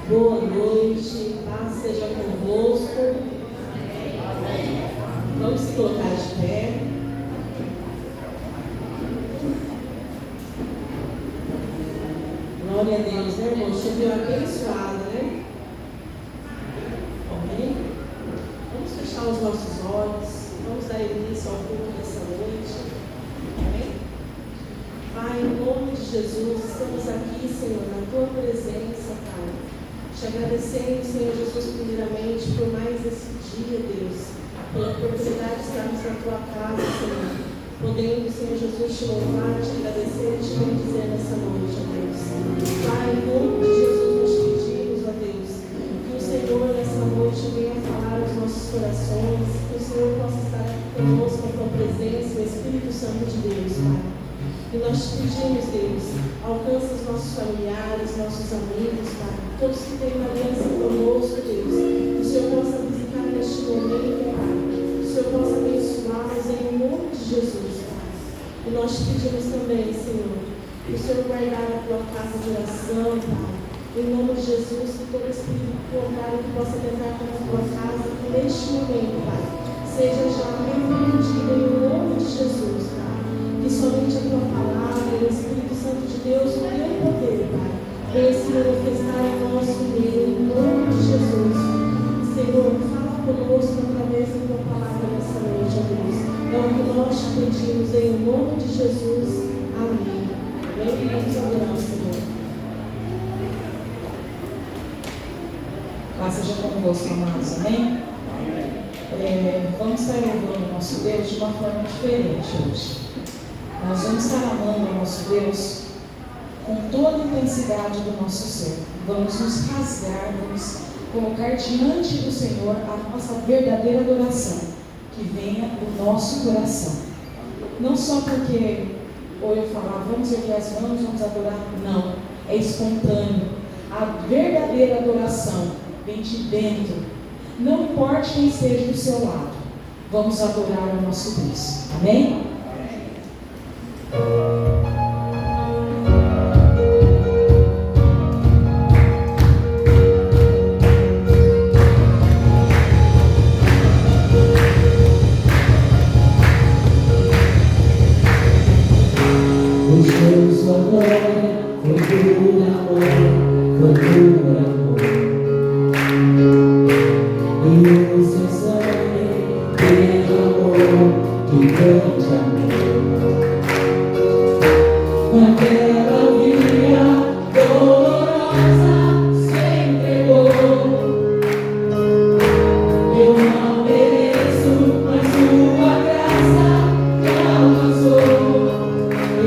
Boa noite, paz seja convosco. Vamos se colocar de pé. Glória a Deus, né, irmão? Choveu abençoado, né? Amém? Vamos fechar os nossos olhos. Vamos dar início ao culto dessa noite. Amém? Pai, em nome de Jesus, estamos aqui, Senhor, na Tua presença, Pai. Te agradecendo, Senhor Jesus, primeiramente, por mais esse dia, Deus, pela oportunidade de estarmos na Tua casa, Senhor, podendo, Senhor Jesus, te louvar, te agradecer e te bendizer nessa noite, ó Deus. Pai, em nome de Jesus, nós pedimos, ó Deus, que o Senhor, nessa noite, venha falar aos nossos corações, que o Senhor possa estar aqui conosco, com a Tua presença, o Espírito Santo de Deus, Pai. E nós te pedimos, Deus, alcança os nossos familiares, nossos amigos, Pai, todos que têm uma aliança conosco, Deus, que o Senhor possa visitar neste momento, Pai, que o Senhor possa abençoá-los em nome de Jesus, Pai. E nós te pedimos também, Senhor, que o Senhor guardar a Tua casa de oração, Pai, em nome de Jesus, que todo espírito contrário que possa tentar contra a Tua casa, que neste momento, Pai, seja já repreendido em nome de Jesus, Pai. Que somente a Tua palavra, o Espírito Santo de Deus, o Teu poder, Pai, venha se manifestar em nosso meio, em nome de Jesus. Senhor, fala conosco através da Tua palavra nessa noite, ó Deus. É o que nós te pedimos em nome de Jesus. Amém. Amém. Vamos adorar, Senhor. Paz seja convosco, amados. Amém? Vamos estar louvando o nosso Deus de uma forma diferente hoje. Nós vamos estar amando o nosso Deus com toda a intensidade do nosso ser. Vamos nos rasgar, vamos colocar diante do Senhor a nossa verdadeira adoração, que venha do nosso coração. Não só porque ou eu falar, vamos erguer as mãos, vamos adorar. Não, é espontâneo. A verdadeira adoração vem de dentro. Não importa quem esteja do seu lado, vamos adorar o nosso Deus. Amém?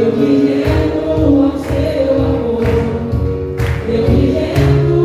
Eu me rendo ao seu amor, eu me rendo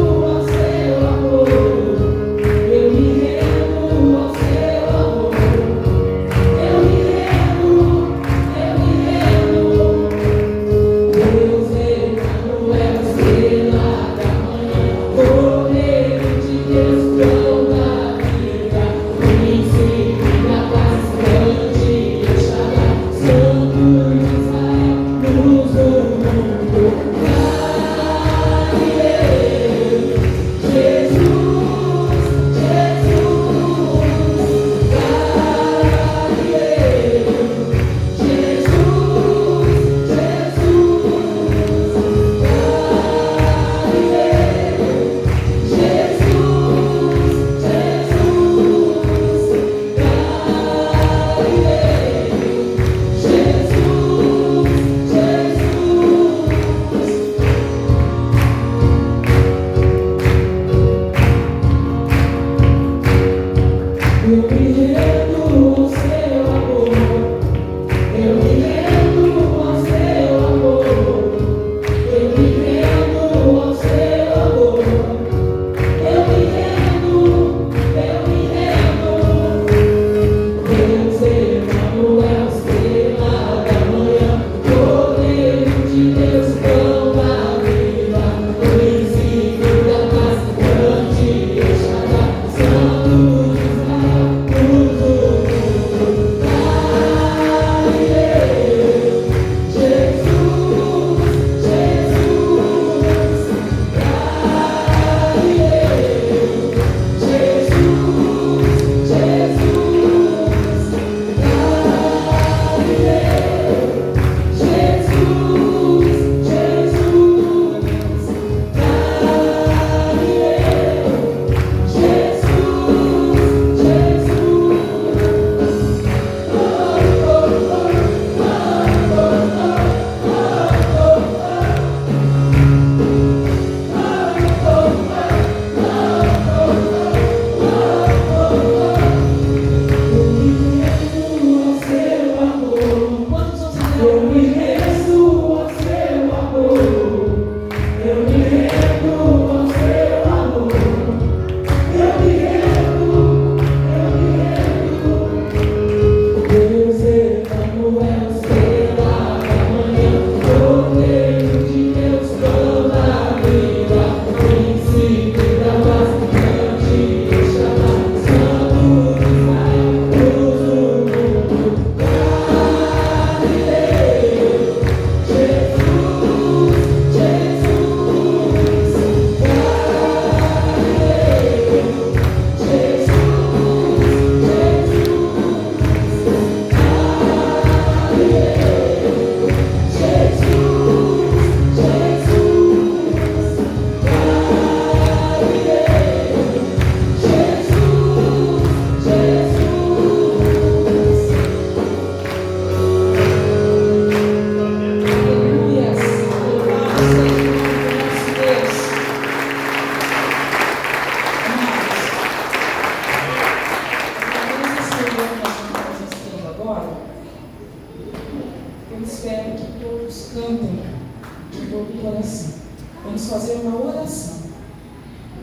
fazer uma oração.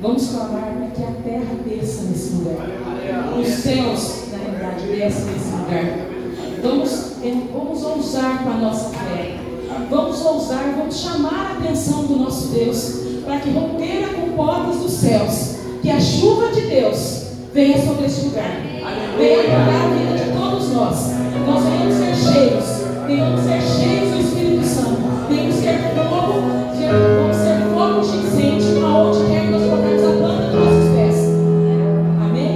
Vamos clamar para que a terra desça nesse lugar. Os céus, na realidade, desçam nesse lugar. Vamos ousar com a nossa fé. Vamos ousar, vamos chamar a atenção do nosso Deus, para que rompeira com portas dos céus, que a chuva de Deus venha sobre este lugar. Venha mudar a vida de todos nós. Nós venhamos ser cheios do Espírito Santo. Venhamos ser fogo, vamos ser fogo de incêndio, aonde quer que nós colocarmos a planta dos nossos pés. Amém?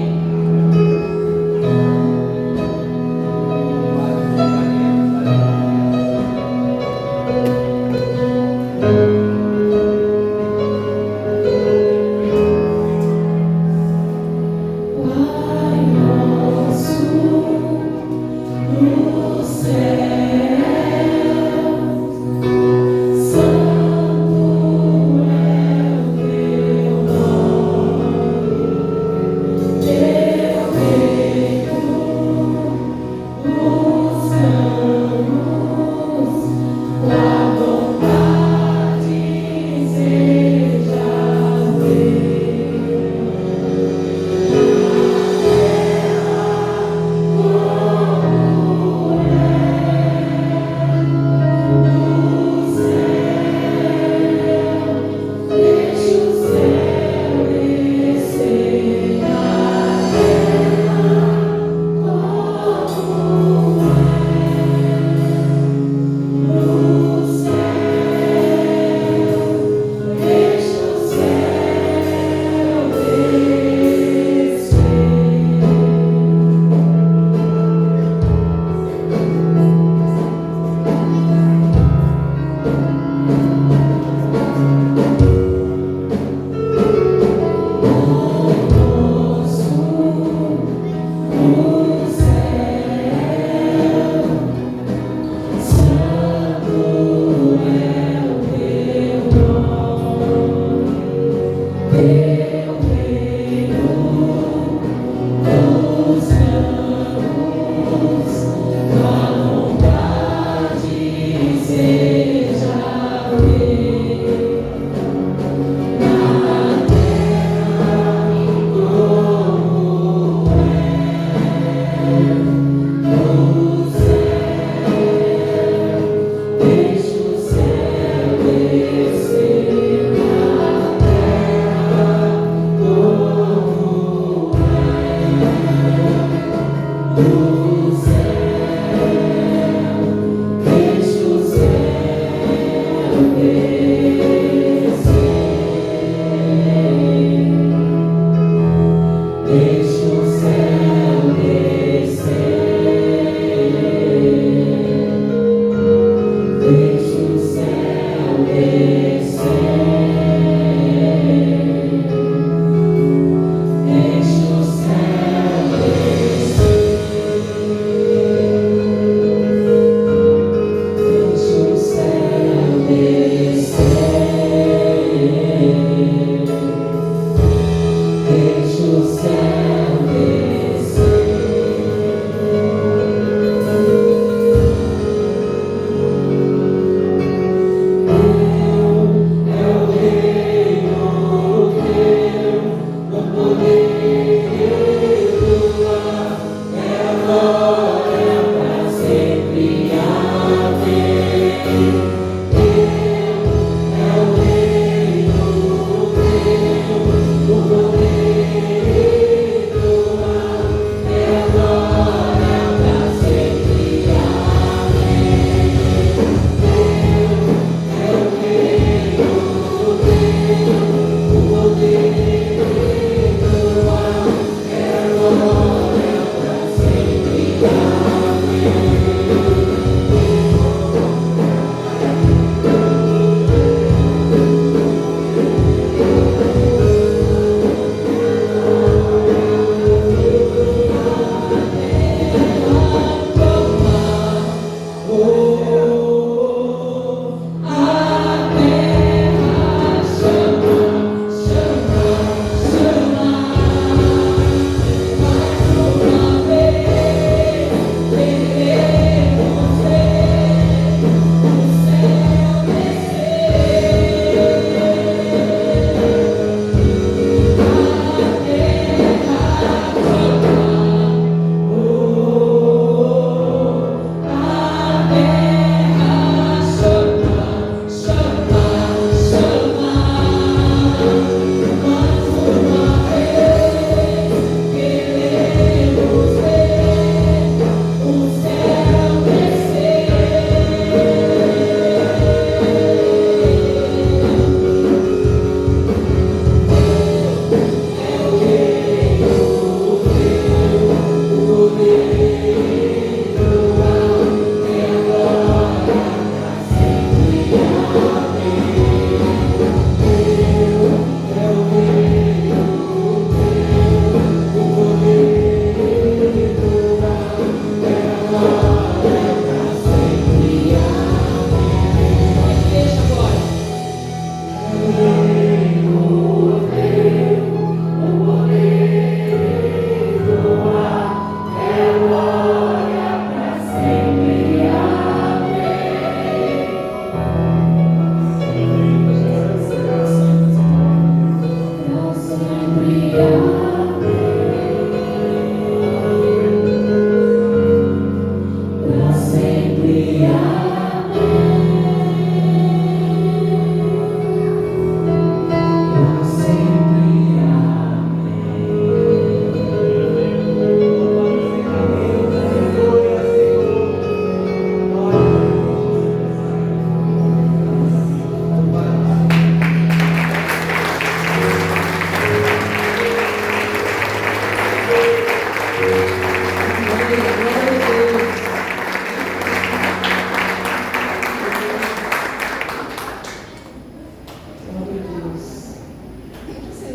Pai nosso no céu.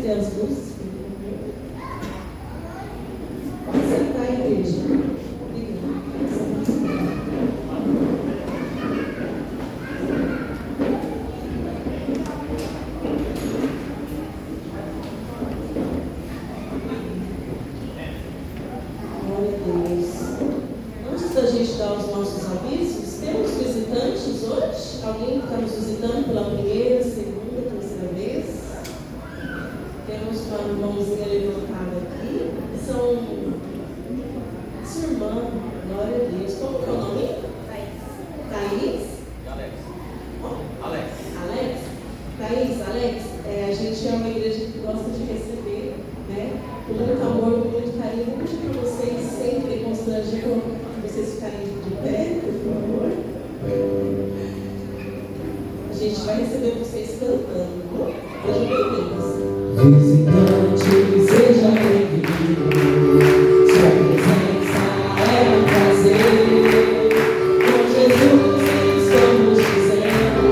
acender as luzes, por favor. Pode sentar, igreja. Glória a Deus. Antes da gente dar os nossos avisos, temos visitantes hoje? Alguém que está nos visitando pela primeira, segunda, terceira vez? Temos uma mãozinha levantada aqui. São sua irmã, glória a Deus. Como que é o nome? Thaís. Alex. Thaís, Alex, a gente é uma igreja que gosta de receber, né? Com muito amor, com muito carinho. Vou pedir para vocês sempre constrangendo vocês ficarem de pé, por favor. A gente vai receber vocês cantando. Sejam bem-vindos. Visitante, seja bem-vindo. Sua presença é um prazer. Com Jesus estamos dizendo: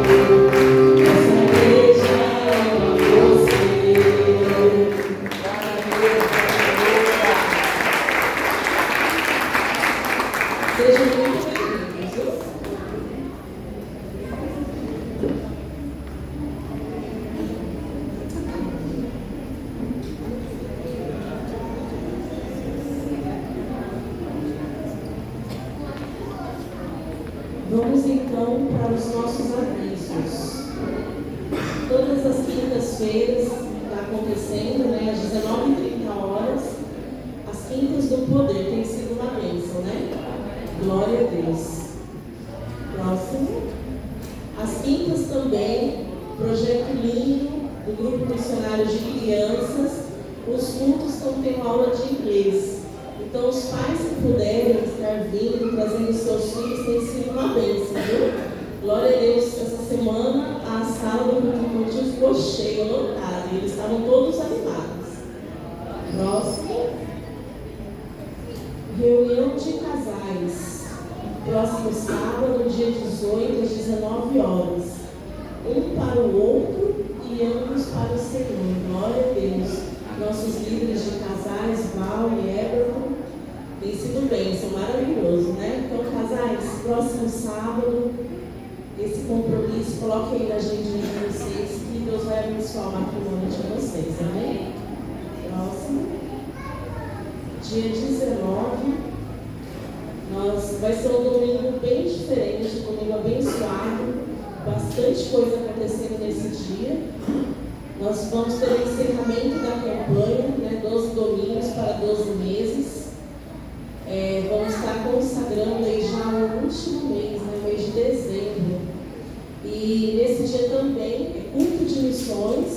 nossa igreja ama você. Sejam muito bem-vindos, viu? Vamos então para os nossos avisos. Todas as quintas-feiras está acontecendo, né, às 19h30, as quintas do poder. Tem sido uma bênção, né? Glória a Deus. Próximo. As quintas também, projeto lindo do grupo missionário de crianças. Os cultos estão tendo aula de inglês. Então, os pais que puderem estar vindo, trazendo seus filhos, tem sido uma bênção, viu? Glória a Deus, essa semana a sala do culto infantil ficou cheia, lotada, e eles estavam todos animados. Próximo. Reunião de casais. Próximo sábado, dia 18, às 19h. Um para o outro e ambos para o Senhor. Glória a Deus. Nossos líderes de casais, Val e Everton, tem sido bênção, maravilhoso, né? Então, casais, próximo sábado, esse compromisso, coloquem aí na agendinha de vocês, que Deus vai abençoar o matrimônio de vocês, amém? Próximo. Dia 19, vai ser um domingo bem diferente, um domingo abençoado, bastante coisa acontecendo nesse dia. Nós vamos ter o encerramento da campanha, né, 12 domingos para 12 meses. Vamos estar consagrando aí já o último mês, né, mês de dezembro. E nesse dia também é culto de missões,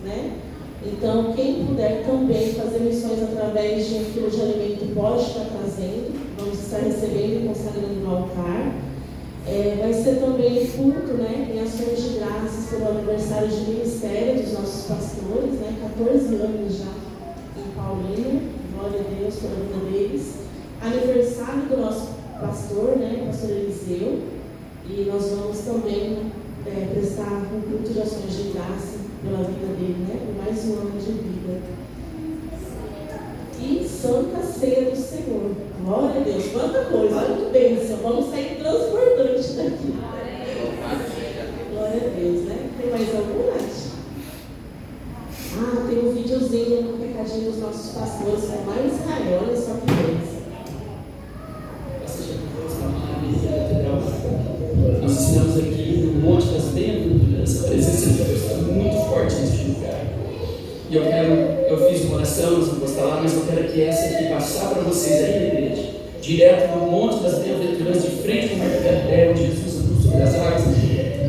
né? Então, quem puder também fazer missões através de um quilo de alimento pode estar trazendo. Vamos estar recebendo e consagrando no altar. Vai ser também culto, né, em ações de graças pelo aniversário de ministério dos nossos pastores, né, 14 anos já em Paulínia, glória a Deus pela vida deles. Aniversário do nosso pastor, né, pastor Eliseu, e nós vamos também prestar um culto de ações de graça pela vida dele, né, por mais um ano de vida. E Santa Ceia do Senhor. Glória a Deus, quanta coisa, olha que bênção, vamos sair transportante daqui. Glória a Deus, né? Tem mais alguma, Nath? Tem um videozinho no recadinho dos nossos pastores, com mais Israel, olha só que bênção. Nós ensinamos aqui no Monte das Bem-aventuranças, a presença de Deus está muito forte neste lugar. E eu fiz uma oração, não vou postar lá, mas eu quero que essa aqui passar para vocês aí na igreja, direto no Monte das Bem-aventuranças, de frente com o Mar de Galileia, onde Jesus andou sobre as águas,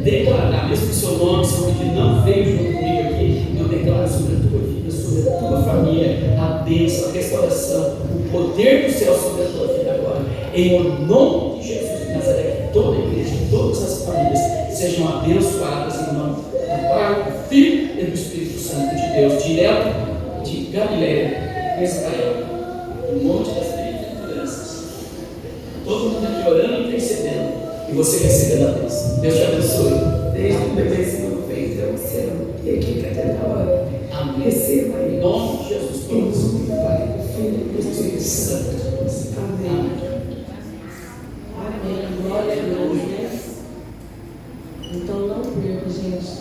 declarar, mesmo que o seu nome, seu filho não veio junto comigo aqui, eu declaro sobre a tua vida, sobre a tua família, a bênção, a restauração, o poder do céu sobre a tua vida agora, em nome de Jesus de Nazaré, que toda a igreja, todas as famílias sejam abençoadas em nome do Pai, do Filho e do Espírito Santo de Deus, direto de Galileia, Israel, no Monte das Bem-aventuranças. Todo mundo aqui orando e intercedendo, e você recebendo a bênção. Deus te abençoe. Desde o bebê no ventre ao céu, e aqui para tentar receba nome de Jesus, todos. Pai, Filho e Espírito Santo de Deus. Amém. Amém. Glória a Deus, né? Então não perca, gente.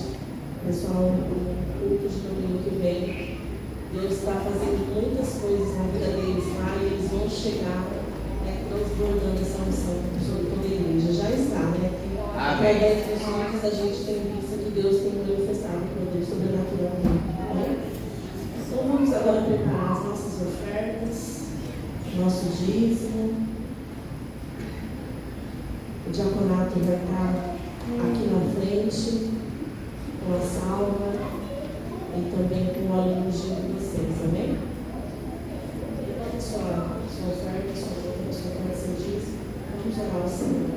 Pessoal, o culto de domingo que vem, Deus está fazendo muitas coisas na vida deles lá e eles vão chegar, né, transbordando essa unção sobre toda a igreja. Já está, né? Através dos sonhos a gente tem visto que Deus tem manifestado o poder sobrenatural. Né? Então vamos agora preparar as nossas ofertas, nosso dízimo. O diaconato vai estar aqui na frente, com a salva e também com o aluno de vocês, amém? Levante sua oferta, sua oferta, seu dízimo. Vamos orar ao Senhor.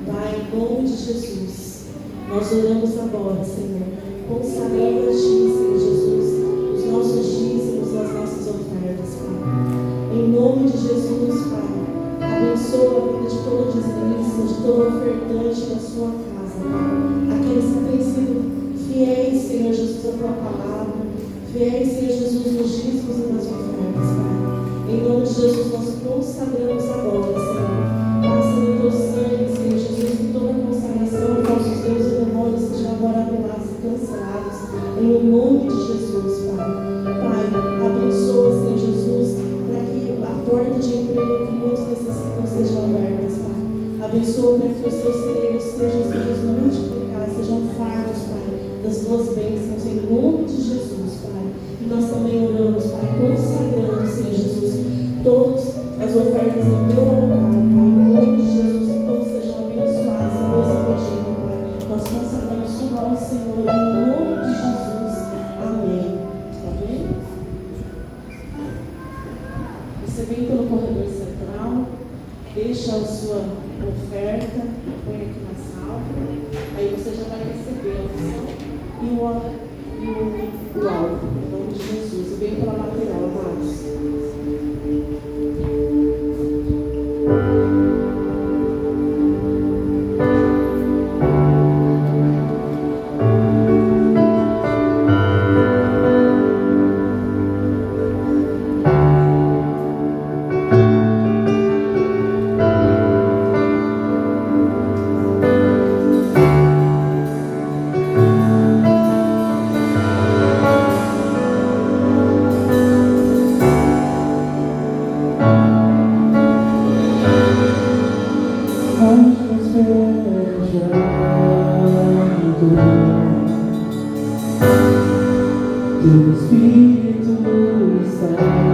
Pai, em nome de Jesus, nós oramos agora, Senhor, consagrando a Ti, Senhor Jesus, os nossos dízimos, as nossas ofertas, Pai. Em nome de Jesus, Pai, abençoa a vida de todo dizimista, de todo ofertante da sua casa, Pai. Aqueles que têm sido fiéis, Senhor Jesus, à Tua palavra, fiéis, Senhor Jesus, nos dízimos e nas ofertas, Pai. Em nome de Jesus, nós consagramos agora, Senhor. Passa no Teu sangue, Senhor Jesus, que toda consagração, falsos deuses e demônios sejam agora anulados e cancelados. Em nome de Jesus, Pai. Pai, abençoa, Senhor Jesus, para que a porta de emprego que muitos necessitam seja aberta, Pai. Abençoa para que os Teus celeiros sejam, Senhor Jesus, multiplicados, sejam fartos, Pai, das Tuas bênçãos, em nome de Jesus, Pai. E nós também oramos, Pai, consagrando, Senhor Jesus, todas as ofertas em meu altar, Pai, em nome de Jesus, que todos sejam abençoados e protegidos, Pai. Nós consagramos o nosso Senhor, em nome de Jesus. Amém. Amém? Você vem pelo corredor central, deixa a sua oferta, põe aqui na sala, aí você já vai receber a unção e o álcool, em nome de Jesus. E vem pela lateral, amados. Teu Espírito está aqui,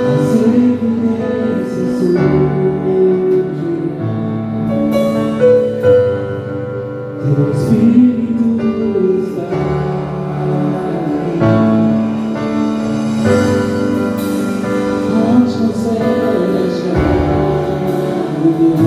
as evidências surgirão. Teu Espírito está aqui, onde consegue achar o Deus.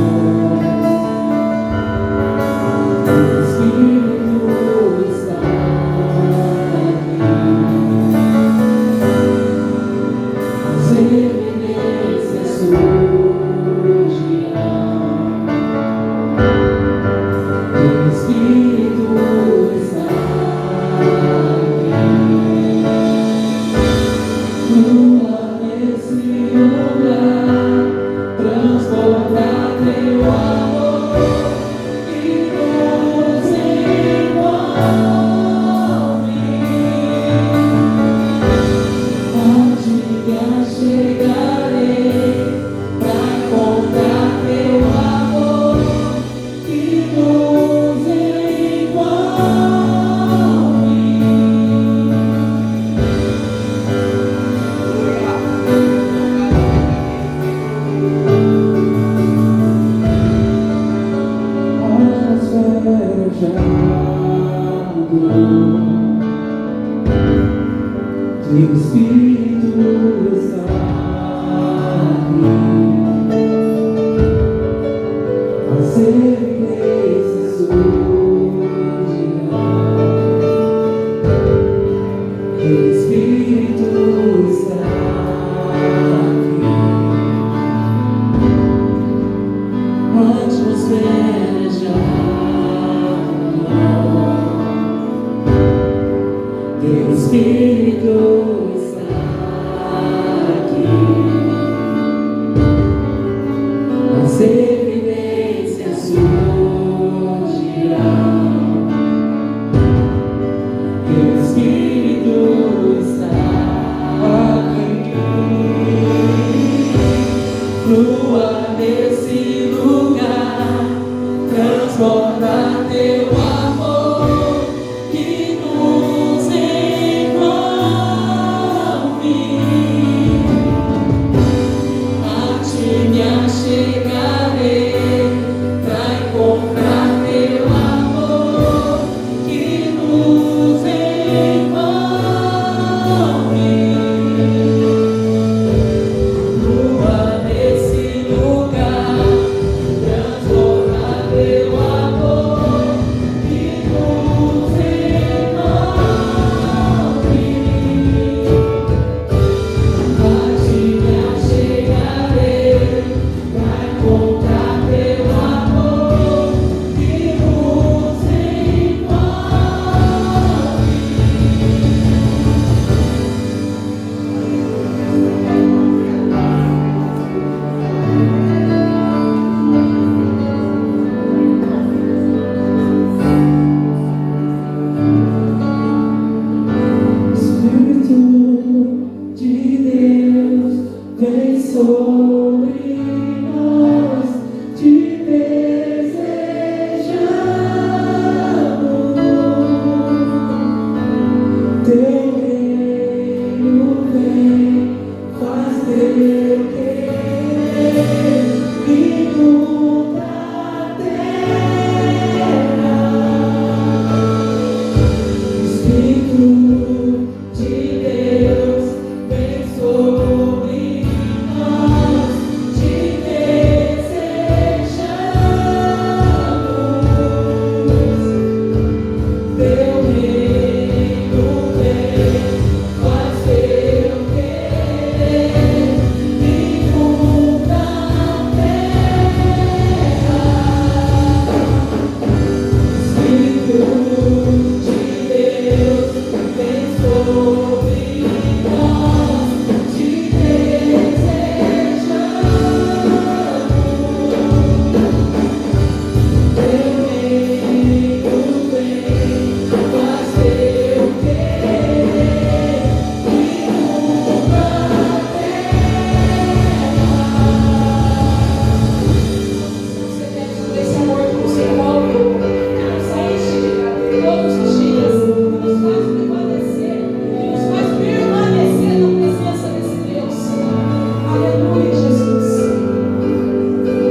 Teu Espírito está aqui, as evidências surgirão. Teu Espírito está aqui, sobre nós te desejamos. Teu reino vem, faz teu querer e toda a terra. Espírito de Deus, vem sobre nós, te desejamos. Teu reino vem, faz teu querer e muda a terra. Espírito de Deus, vem sobre nós, te desejamos. Teu reino vem, faz teu querer e muda a terra. Você quer tudo esse amor que você envolve, nos enche todos os dias, nos faz permanecer na presença desse Deus. Aleluia, Jesus.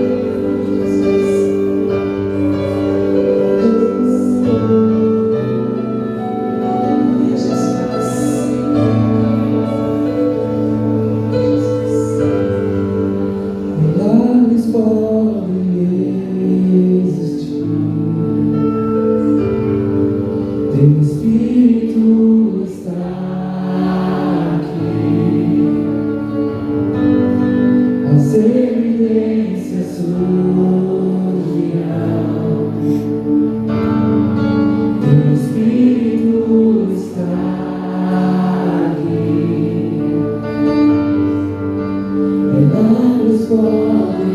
Aleluia, milagres podem existir. Teu Espírito está aqui. As evidências surgirão. Teu Espírito está aqui. Milagres podem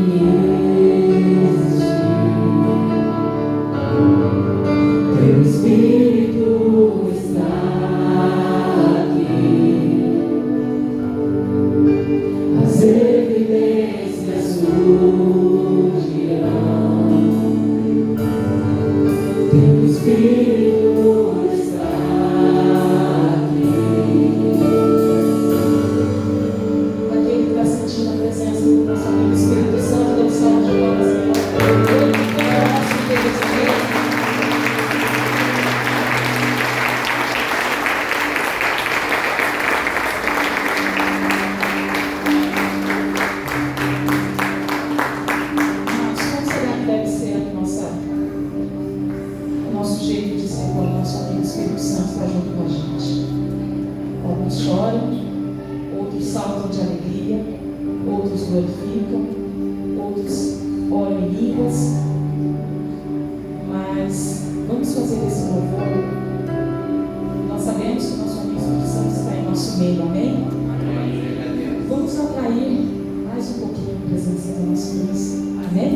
existir. Teu Espírito está aqui. As evidências surgirão. Teu Espírito está aqui. Para quem está sentindo a presença do nosso amigo Espírito Santo, dê um salve de palmas, Senhor. Mas como será que deve ser o nosso jeito de ser quando o nosso amigo Espírito Santo está junto com a gente? Alguns choram, outros saltam de alegria, outros glorificam, outros oram em línguas. Mas vamos fazer esse louvor. Nós sabemos que o nosso amigo Espírito Santo está em nosso meio, amém? Vamos atrair mais um pouquinho a presença do nosso Deus, amém?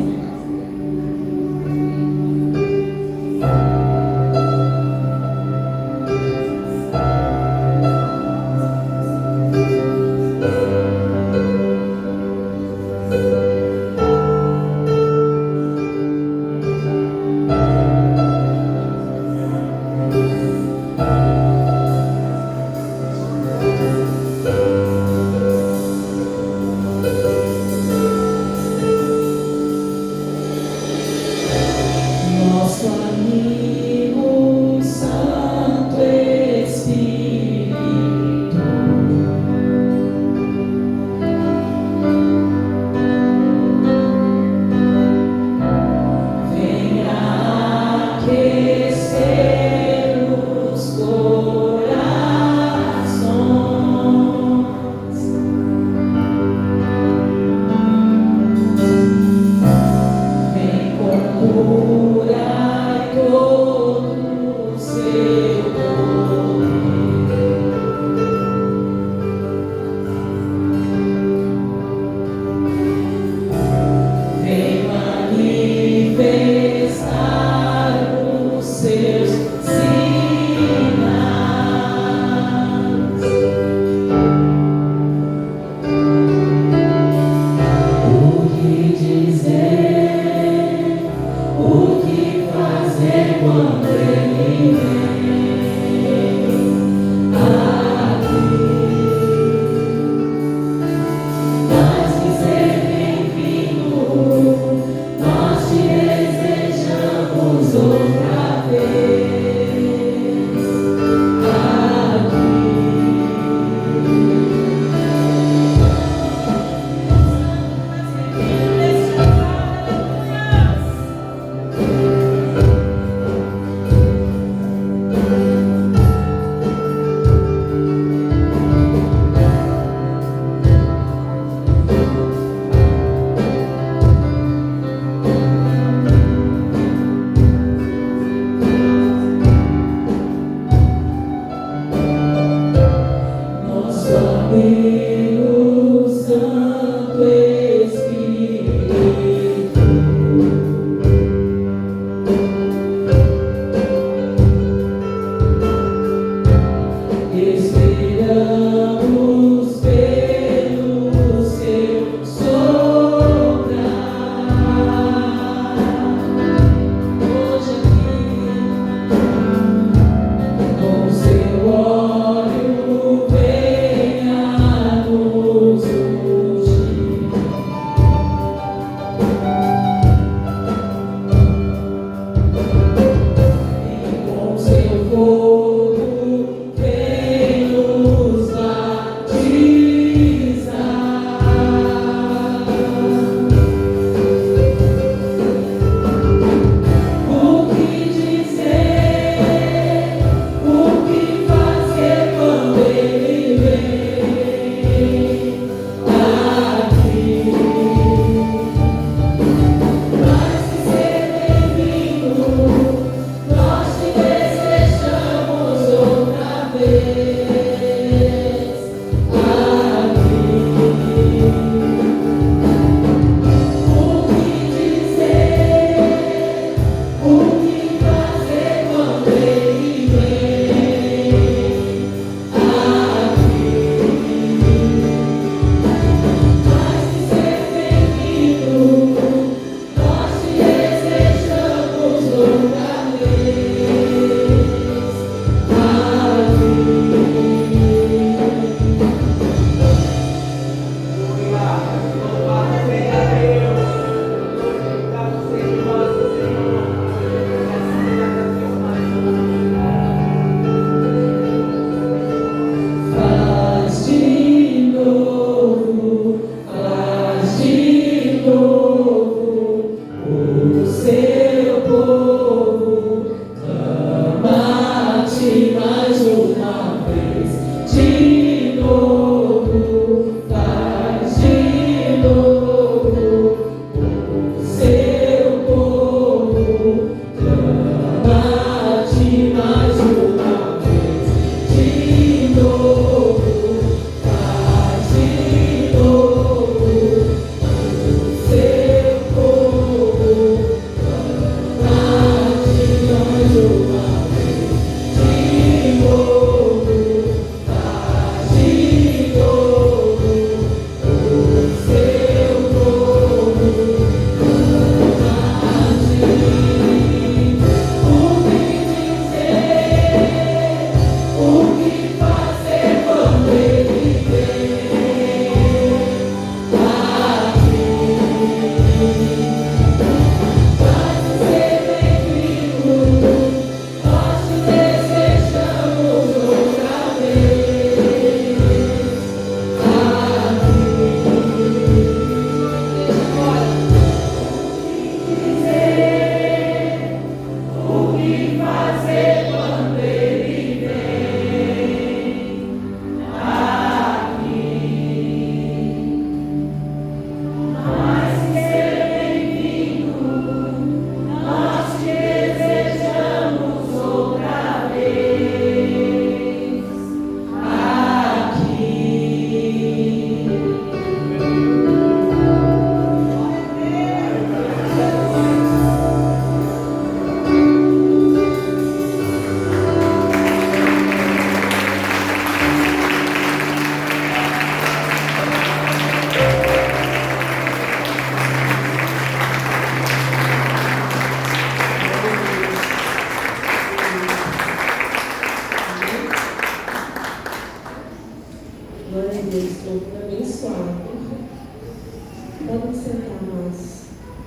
podem sentar, mas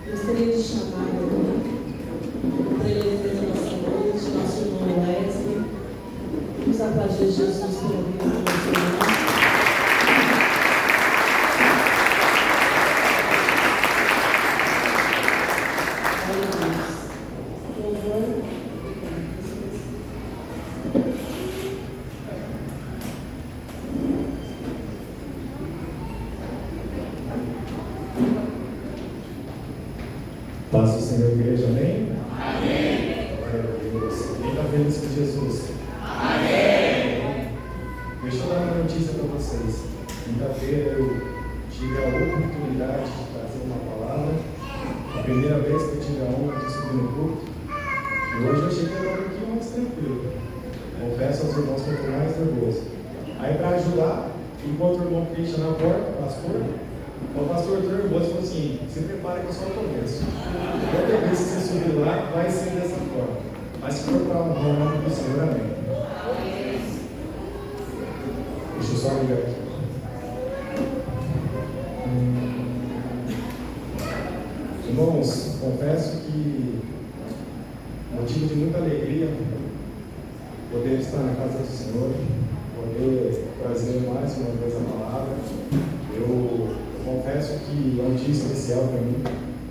gostaria de chamar agora o preletor da nossa noite, nosso irmão Wesley. Vamos aplaudir Jesus pela vida do nosso irmão. Paz do Senhor, igreja, amém? Amém. Glória a Deus. Quem está feliz com Jesus? Amém. Deixa eu dar uma notícia para vocês. Quinta-feira eu tive a oportunidade de trazer uma palavra. A primeira vez que eu tive a honra de subir no culto. E hoje eu cheguei um pouquinho mais tranquilo. Confesso aos irmãos que eu estou mais nervoso. Aí, para ajudar, enquanto o irmão Christian na porta, o pastor Arthur Nervoso falou assim: se prepare que eu só começo. Qualquer vez que você subir lá, vai ser dessa forma. Mas se for para honrar o nome do Senhor, amém. Deixa eu só ligar aqui. Irmãos, confesso que motivo de muita alegria poder estar na casa do Senhor, poder trazer mais uma vez a palavra. Eu confesso que é um dia especial para mim.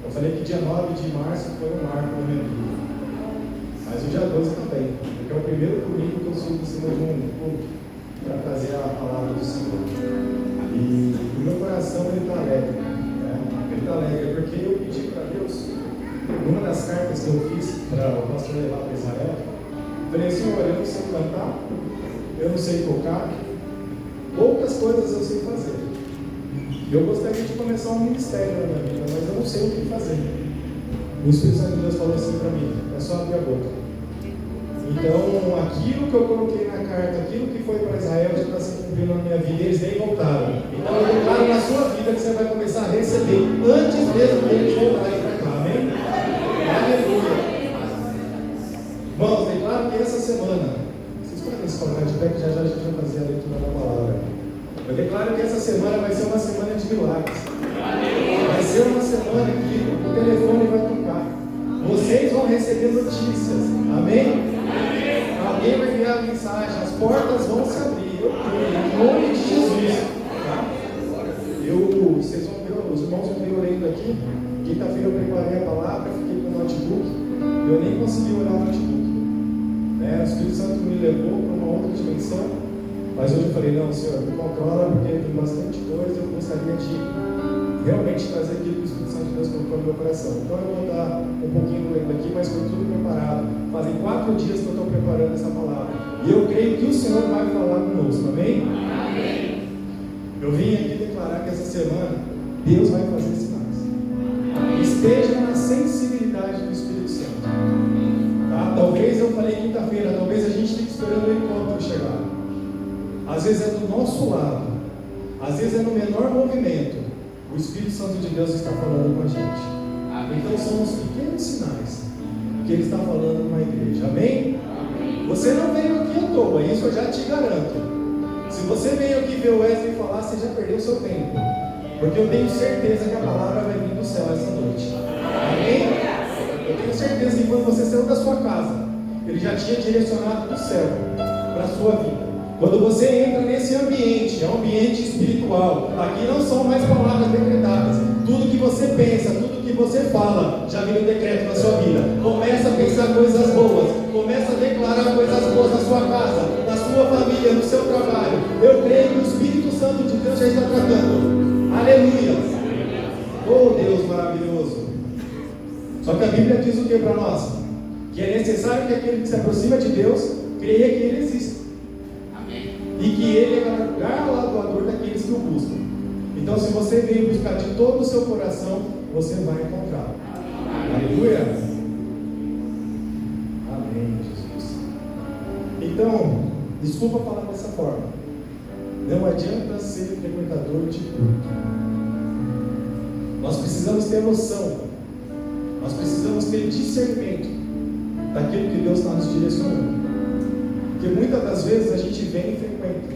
Eu falei que dia 9 de março foi um marco na minha vida. Mas o dia 12 também, porque é o primeiro domingo que eu subo em cima de um culto para trazer a palavra do Senhor. E o meu coração ele está alegre. Né? Ele está alegre porque eu pedi para Deus, numa das cartas que eu fiz para o pastor levar para Israel, eu falei: Senhor, eu não sei cantar, eu não sei tocar, poucas coisas eu sei fazer. Eu gostaria de começar um ministério na minha vida, mas eu não sei o que fazer. O Espírito Santo de Deus falou assim para mim: é só abrir a boca. Então, aquilo que eu coloquei na carta, aquilo que foi para Israel, já está se cumprindo na minha vida, eles nem voltaram. Então, eu declaro na sua vida que você vai começar a receber antes mesmo deles voltarem para cá, amém? Aleluia. Irmãos, declaro que essa semana, vocês podem se colocar de pé, que já a gente vai fazer a leitura da palavra. Eu declaro que essa semana vai ser uma semana de milagres. Vai ser uma semana que o telefone vai tocar. Vocês vão receber notícias. Amém? Alguém vai enviar mensagem. As portas vão se abrir. Eu creio, em nome de Jesus. Tá? Vocês vão ver, os irmãos vão ver orando aqui. Quinta-feira eu preparei a palavra, fiquei com o notebook. Eu nem consegui olhar o notebook. O Espírito Santo me levou para uma outra dimensão. Mas hoje eu falei: não, Senhor, me controla, porque tem bastante coisa. Eu gostaria de realmente trazer aquilo que o Espírito Santo de Deus colocou no meu coração. Então eu vou dar um pouquinho lendo aqui, mas foi tudo preparado. Fazem 4 dias que eu estou preparando essa palavra. E eu creio que o Senhor vai falar conosco, amém? Amém. Eu vim aqui declarar que essa semana Deus vai fazer sinais. Esteja na sensibilidade do Espírito Santo. Tá? Talvez eu falei quinta-feira, talvez a gente fique esperando o helicóptero chegar. Às vezes é do nosso lado, às vezes é no menor movimento. O Espírito Santo de Deus está falando com a gente. Então são os pequenos sinais que Ele está falando numa igreja. Amém? Você não veio aqui à toa, isso eu já te garanto. Se você veio aqui ver o Wesley falar, você já perdeu o seu tempo. Porque eu tenho certeza que a palavra vai vir do céu essa noite. Amém? Eu tenho certeza que quando você saiu da sua casa, Ele já tinha direcionado do céu para a sua vida. Quando você entra nesse ambiente, é um ambiente espiritual. Aqui não são mais palavras decretadas. Tudo que você pensa, tudo que você fala, já vira um decreto na sua vida. Começa a pensar coisas boas. Começa a declarar coisas boas na sua casa, na sua família, no seu trabalho. Eu creio que o Espírito Santo de Deus já está tratando. Aleluia. Oh, Deus maravilhoso. Só que a Bíblia diz o que para nós? Que é necessário que aquele que se aproxima de Deus creia que Ele existe. E que Ele é o galardoador daqueles que o buscam. Então, se você veio buscar de todo o seu coração, você vai encontrar. Aleluia. Amém, Jesus. Então, desculpa falar dessa forma. Não adianta ser frequentador de culto. Nós precisamos ter noção. Nós precisamos ter discernimento daquilo que Deus está nos direcionando. Porque muitas das vezes a gente vem e frequenta.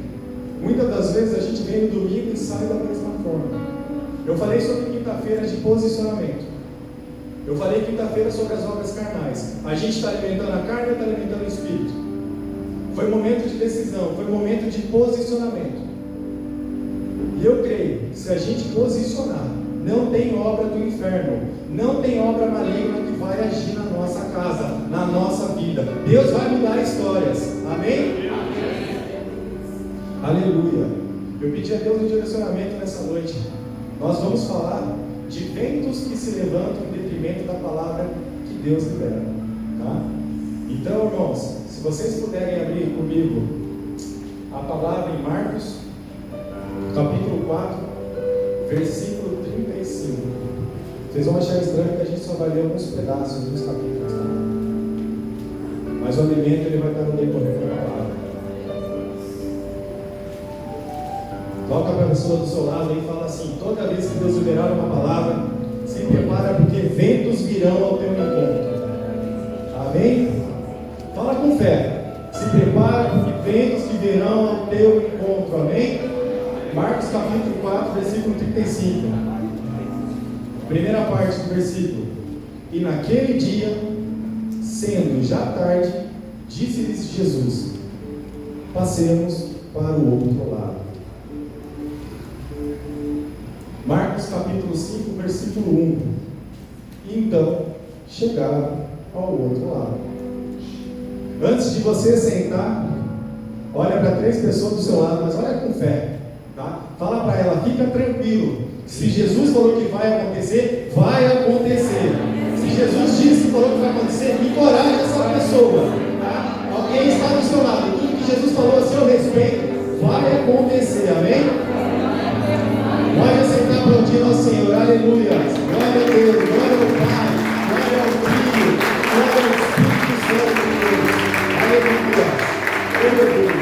Muitas das vezes a gente vem no domingo e sai da mesma forma. Eu falei sobre quinta quinta-feira de posicionamento. Eu falei quinta-feira sobre as obras carnais. A gente está alimentando a carne ou está alimentando o espírito? Foi momento de decisão, foi momento de posicionamento. E eu creio que se a gente posicionar, não tem obra do inferno, não tem obra maligna que vai agir na nossa casa, na nossa vida. Deus vai mudar histórias. Amém? Aleluia. Eu pedi a Deus um direcionamento nessa noite. Nós vamos falar de ventos que se levantam em detrimento da palavra que Deus libera. Tá? Então, irmãos, se vocês puderem abrir comigo a palavra em Marcos, capítulo 4, versículo 35. Vocês vão achar estranho que a gente só vai ler alguns pedaços dos capítulos, tá? Mas o alimento ele vai estar no decorrer da palavra. Toca para a pessoa do seu lado e fala assim: toda vez que Deus liberar uma palavra, se prepara porque ventos virão ao teu encontro. Amém? Fala com fé. Se prepara porque ventos que virão ao teu encontro. Amém? Marcos capítulo 4, versículo 35. Primeira parte do versículo. E naquele dia, sendo já tarde, disse-lhes Jesus: passemos para o outro lado. Marcos capítulo 5, versículo 1. E então chegaram ao outro lado. Antes de você sentar, olha para 3 pessoas do seu lado, mas olha com fé, tá? Fala para ela: fica tranquilo. Se Jesus falou que vai acontecer, vai acontecer. Se Jesus disse que falou que vai acontecer, encoraje essa pessoa, tá? Alguém está do seu lado. Tudo que Jesus falou a seu respeito vai acontecer. Amém? Pode aceitar aplaudindo ao Senhor. Aleluia. Glória a Deus. Glória ao Pai. Glória ao Filho. Glória ao Espírito Santo de Deus. Aleluia. Glória a Deus.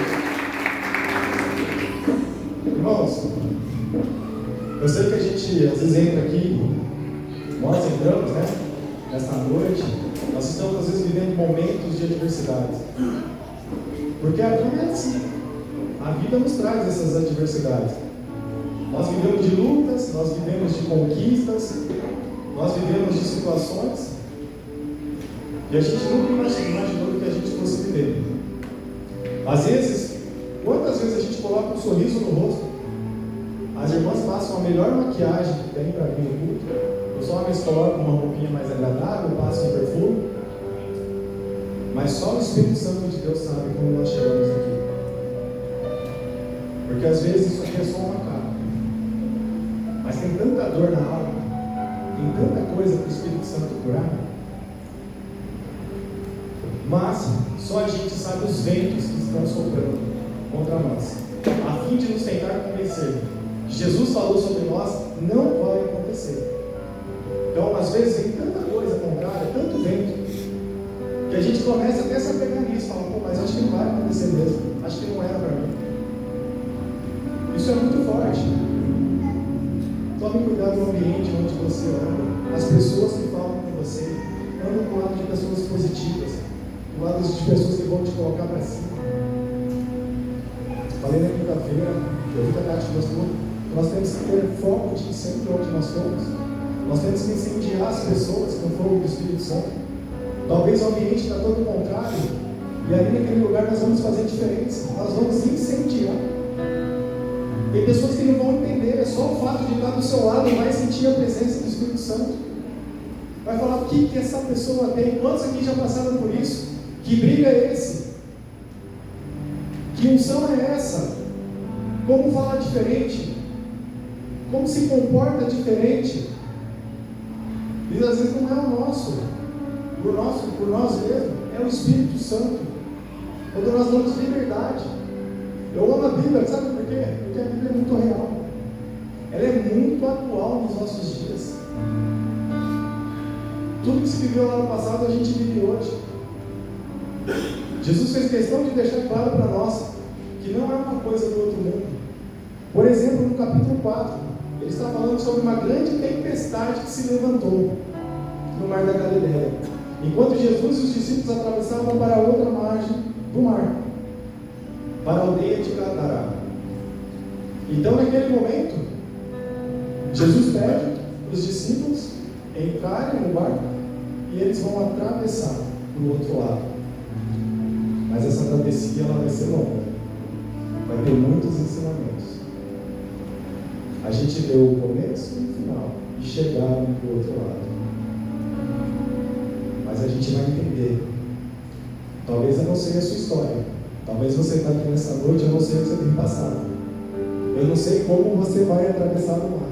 Irmãos, eu sei que a gente às vezes entra aqui, nós entramos, né? Nessa noite, nós estamos às vezes vivendo momentos de adversidade. Porque a vida é assim. A vida nos traz essas adversidades. Nós vivemos de lutas, nós vivemos de conquistas, nós vivemos de situações, e a gente nunca imaginou que a gente fosse viver. Às vezes, quantas vezes a gente coloca um sorriso no rosto, as irmãs passam a melhor maquiagem que tem para vir no culto, os homens colocam uma roupinha mais agradável, passam um perfume, mas só o Espírito Santo de Deus sabe como nós chegamos aqui. Porque às vezes isso aqui é só uma cara. Mas tem tanta dor na alma, tem tanta coisa para o Espírito Santo curar. Mas só a gente sabe os ventos que estão soprando contra nós, a fim de nos tentar convencer que Jesus falou sobre nós, não vai acontecer. Então, às vezes, tem tanta coisa contrária, tanto vento, que a gente começa até a se apegar nisso, fala: pô, mas acho que não vai acontecer mesmo, acho que não era para mim. Isso é muito forte. Tome cuidado do ambiente onde você anda. As pessoas que falam com você, anda do lado de pessoas positivas, do lado de pessoas que vão te colocar para cima. Falei na quinta-feira, eu vi que a Tati mostrou, nós temos que ter foco de sempre onde nós somos. Nós temos que incendiar as pessoas com o fogo do Espírito Santo. Talvez o ambiente está todo contrário, e ali naquele lugar nós vamos fazer diferença, nós vamos incendiar. Tem pessoas que não vão entender, é só o fato de estar do seu lado, vai sentir a presença do Espírito Santo. Vai falar: o que essa pessoa tem? Quantos aqui já passaram por isso? Que briga é esse? Que unção é essa? Como falar diferente? Como se comporta diferente? E às vezes não é o nosso, por nós mesmos, é o Espírito Santo. Quando nós damos liberdade. Eu amo a Bíblia, sabe por quê? Porque a Bíblia é muito real. Ela é muito atual nos nossos dias. Tudo que se viveu lá no passado, a gente vive hoje. Jesus fez questão de deixar claro para nós que não é uma coisa do outro mundo. Por exemplo, no capítulo 4, ele está falando sobre uma grande tempestade que se levantou no mar da Galileia, enquanto Jesus e os discípulos atravessavam para a outra margem do mar, para a aldeia de Gadará. Então, naquele momento, Jesus pede os discípulos entrarem no barco e eles vão atravessar para o outro lado. Mas essa travessia ela vai ser longa, vai ter muitos ensinamentos. A gente deu o começo e o final e chegaram para o outro lado. Mas a gente vai entender. Talvez eu não sei a sua história. Talvez você está aqui nessa noite, eu não sei o que você tem passado. Eu não sei como você vai atravessar o mar.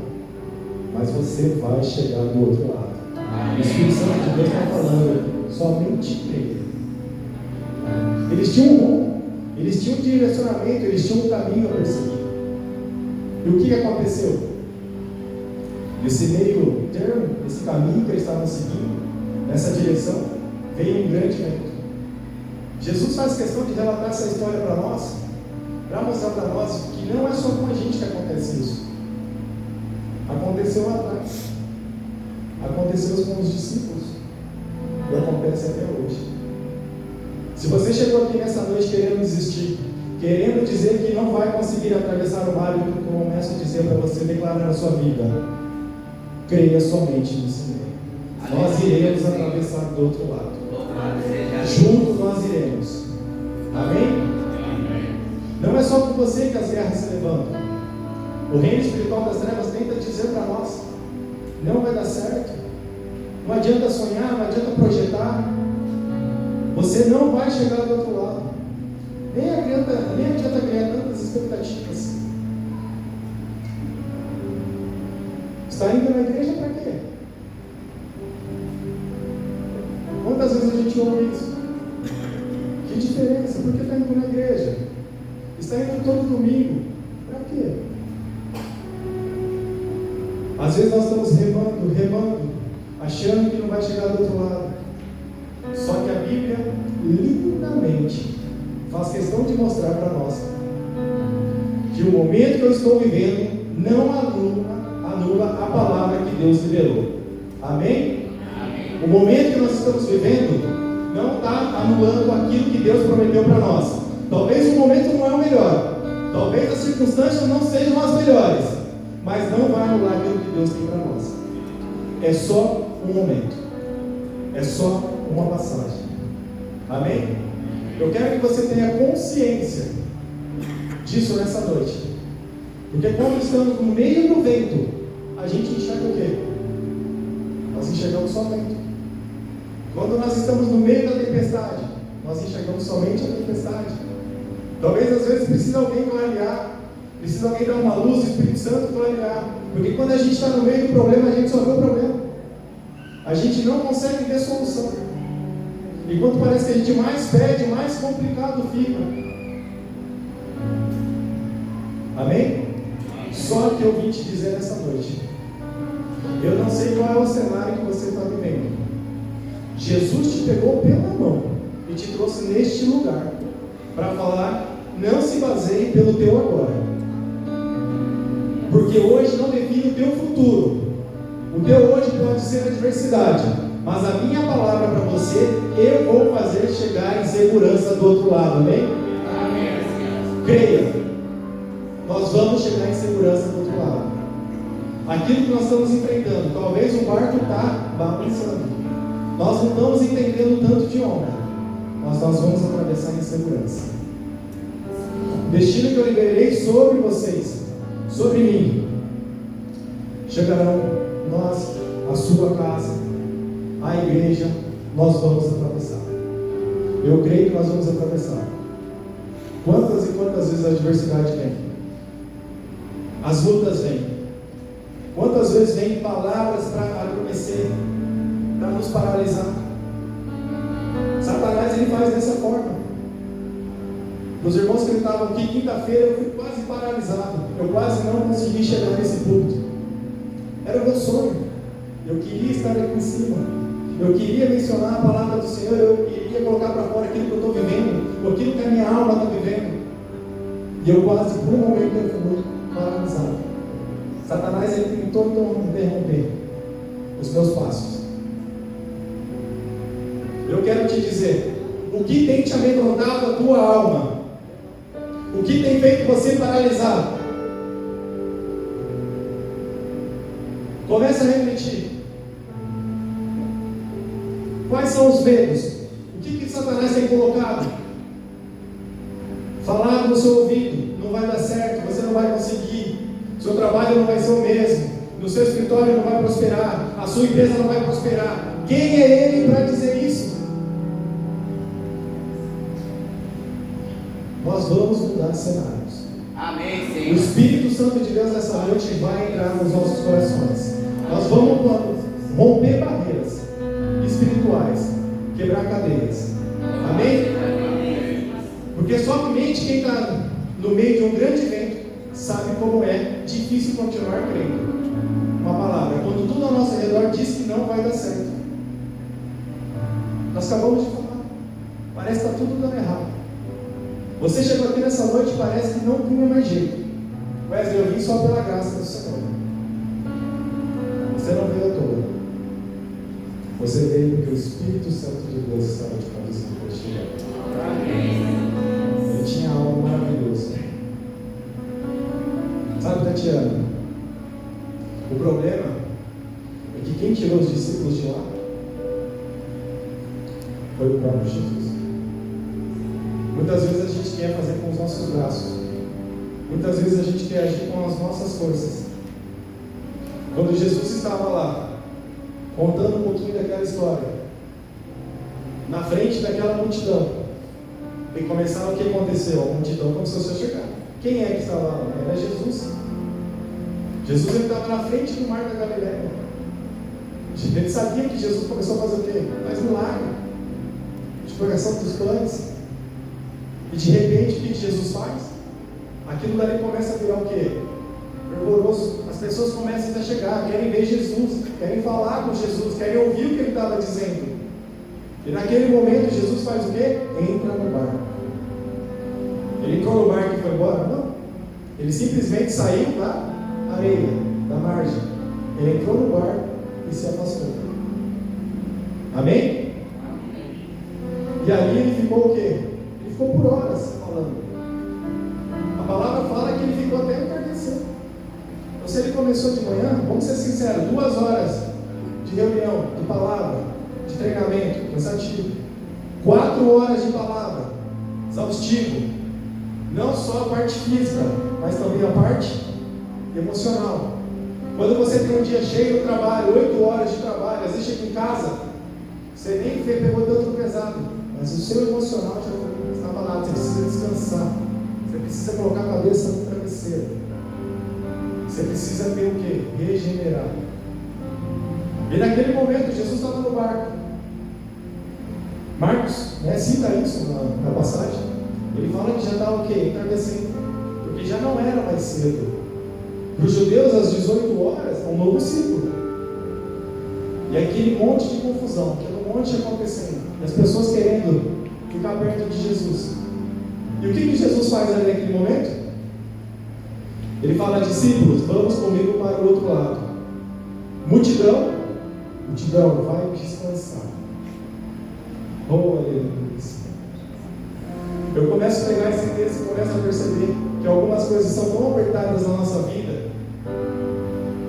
Mas você vai chegar do outro lado. O Espírito Santo de Deus está falando, somente creia. Eles tinham um rumo, eles tinham um direcionamento, eles tinham um caminho a perseguir. E o que aconteceu? Nesse meio termo, esse caminho que eles estavam seguindo, nessa direção, veio um grande vento. Jesus faz questão de relatar essa história para nós, para mostrar para nós que não é só com a gente que acontece isso. Aconteceu lá atrás, aconteceu com os discípulos e acontece até hoje. Se você chegou aqui nessa noite querendo desistir, querendo dizer que não vai conseguir atravessar o mar, eu começo a dizer para você, declarar na sua vida, creia somente no Senhor. Nós iremos atravessar do outro lado. Juntos nós iremos. Amém? Não é só com você que as guerras se levantam. O reino espiritual das trevas tenta dizer para nós, não vai dar certo. Não adianta sonhar, não adianta projetar. Você não vai chegar do outro lado. Nem adianta criar tantas expectativas. Está indo na igreja para quê? Quantas vezes a gente ouve isso? Que diferença? Por que está indo na igreja? Está indo todo domingo. Para quê? Às vezes nós estamos remando, achando que não vai chegar do outro lado. Só que a Bíblia, lindamente, faz questão de mostrar para nós que o momento que eu estou vivendo não anula a palavra que Deus liberou. Amém? O momento que nós estamos vivendo não está anulando aquilo que Deus prometeu para nós. Talvez o momento não é o melhor, talvez as circunstâncias não sejam as melhores, mas não vai anular aquilo que Deus tem para nós. É só um momento, é só uma passagem. Amém? Eu quero que você tenha consciência disso nessa noite, porque quando estamos no meio do vento, a gente enxerga o quê? Nós enxergamos só o vento. Quando nós estamos no meio da tempestade, nós enxergamos somente a tempestade. Talvez às vezes precisa alguém clarear, precisa alguém dar uma luz, o Espírito Santo clarear, porque quando a gente está no meio do problema, a gente só vê o problema, a gente não consegue ver solução. E quando parece que a gente mais pede, mais complicado fica. Amém? Só que eu vim te dizer nessa noite, eu não sei qual é o cenário que você está vivendo. Jesus te pegou pela mão e te trouxe neste lugar para falar, não se baseie pelo teu agora, porque hoje não define o teu futuro. O teu hoje pode ser adversidade, mas a minha palavra para você, eu vou fazer chegar em segurança do outro lado. Amém? Creia, nós vamos chegar em segurança do outro lado. Aquilo que nós estamos enfrentando, talvez o barco está balançando, nós não estamos entendendo tanto de onda, mas nós vamos atravessar em segurança. O destino que eu liberei sobre vocês, sobre mim, chegarão nós, a sua casa, a igreja, nós vamos atravessar. Eu creio que nós vamos atravessar. Quantas e quantas vezes a adversidade vem? As lutas vêm. Quantas vezes vem palavras para adormecer, para nos paralisar? Satanás ele faz dessa forma. Os irmãos que estavam aqui quinta-feira, eu fui quase paralisado. Eu quase não consegui chegar nesse púlpito. Era o meu sonho. Eu queria estar aqui em cima. Eu queria mencionar a palavra do Senhor. Eu queria colocar para fora aquilo que eu estou vivendo, aquilo que a minha alma está vivendo. E eu quase, por um momento, eu fui paralisado. Satanás ele tentou interromper os meus passos. Eu quero te dizer, o que tem te amedrontado a tua alma? O que tem feito você paralisar? Começa a refletir. Quais são os medos? O que Satanás tem colocado? Falado no seu ouvido: não vai dar certo, você não vai conseguir, seu trabalho não vai ser o mesmo, no seu escritório não vai prosperar, a sua empresa não vai prosperar. Quem é ele para dizer isso? Nós vamos mudar de cenários. Amém, O Senhor. Espírito Santo de Deus essa noite vai entrar nos nossos corações. Nós vamos romper barreiras espirituais, quebrar cadeias. Amém? Porque somente quem está no meio de um grande evento sabe como é difícil continuar crendo. Uma palavra, quando tudo ao nosso redor diz que não vai dar certo. Nós acabamos de falar. Parece que está tudo dando errado. Você chegou aqui nessa noite e parece que não tinha mais jeito. Wesley, eu vim só pela graça do Senhor. Você não veio à toa. Você veio porque o Espírito Santo de Deus estava te conduzindo para este lugar. Ele tinha algo maravilhoso. Sabe, Tatiana? O problema é que quem tirou os discípulos de lá foi o próprio Jesus. Muitas vezes a gente quer fazer com os nossos braços. Muitas vezes a gente quer agir com as nossas forças. Quando Jesus estava lá, contando um pouquinho daquela história, na frente daquela multidão, e começaram o que aconteceu? A multidão começou a se chegar. Quem é que estava lá? Era Jesus. Jesus ele estava na frente do mar da Galileia. Ele sabia que Jesus começou a fazer o quê? Faz milagre. Multiplicação dos pães. E de repente, o que Jesus faz? Aquilo dali começa a virar o quê? Fervoroso. As pessoas começam a chegar, querem ver Jesus, querem falar com Jesus, querem ouvir o que ele estava dizendo. E naquele momento, Jesus faz o quê? Entra no barco. Ele entrou no barco e foi embora? Não. Ele simplesmente saiu da areia, da margem. Ele entrou no barco e se afastou. Amém? E ali ele ficou o quê? Ele ficou por horas falando. A palavra fala que ele ficou até entardecer. Então, se ele começou de manhã, vamos ser sinceros, 2 horas de reunião, de palavra, de treinamento, cansativo. 4 horas de palavra, exaustivo. Não só a parte física, mas também a parte emocional. Quando você tem um dia cheio de trabalho, 8 horas de trabalho, às vezes chega em casa, você nem pegou tanto pesado, mas o seu emocional já estava lá. Você precisa descansar, você precisa colocar a cabeça no travesseiro, você precisa ter o quê? Regenerar. E naquele momento Jesus estava no barco. Marcos cita isso na passagem. Ele fala que já estava o quê? Entardecendo, porque já não era mais cedo. Para os judeus, às 18 horas, é um novo ciclo. E aquele monte de confusão, aquele monte acontecendo, e as pessoas querendo ficar perto de Jesus. E o que Jesus faz ali naquele momento? Ele fala: discípulos, vamos comigo para o outro lado. Multidão, vai descansar. Oh, aleluia. Eu começo a pegar esse texto e começo a perceber que algumas coisas são tão apertadas na nossa vida,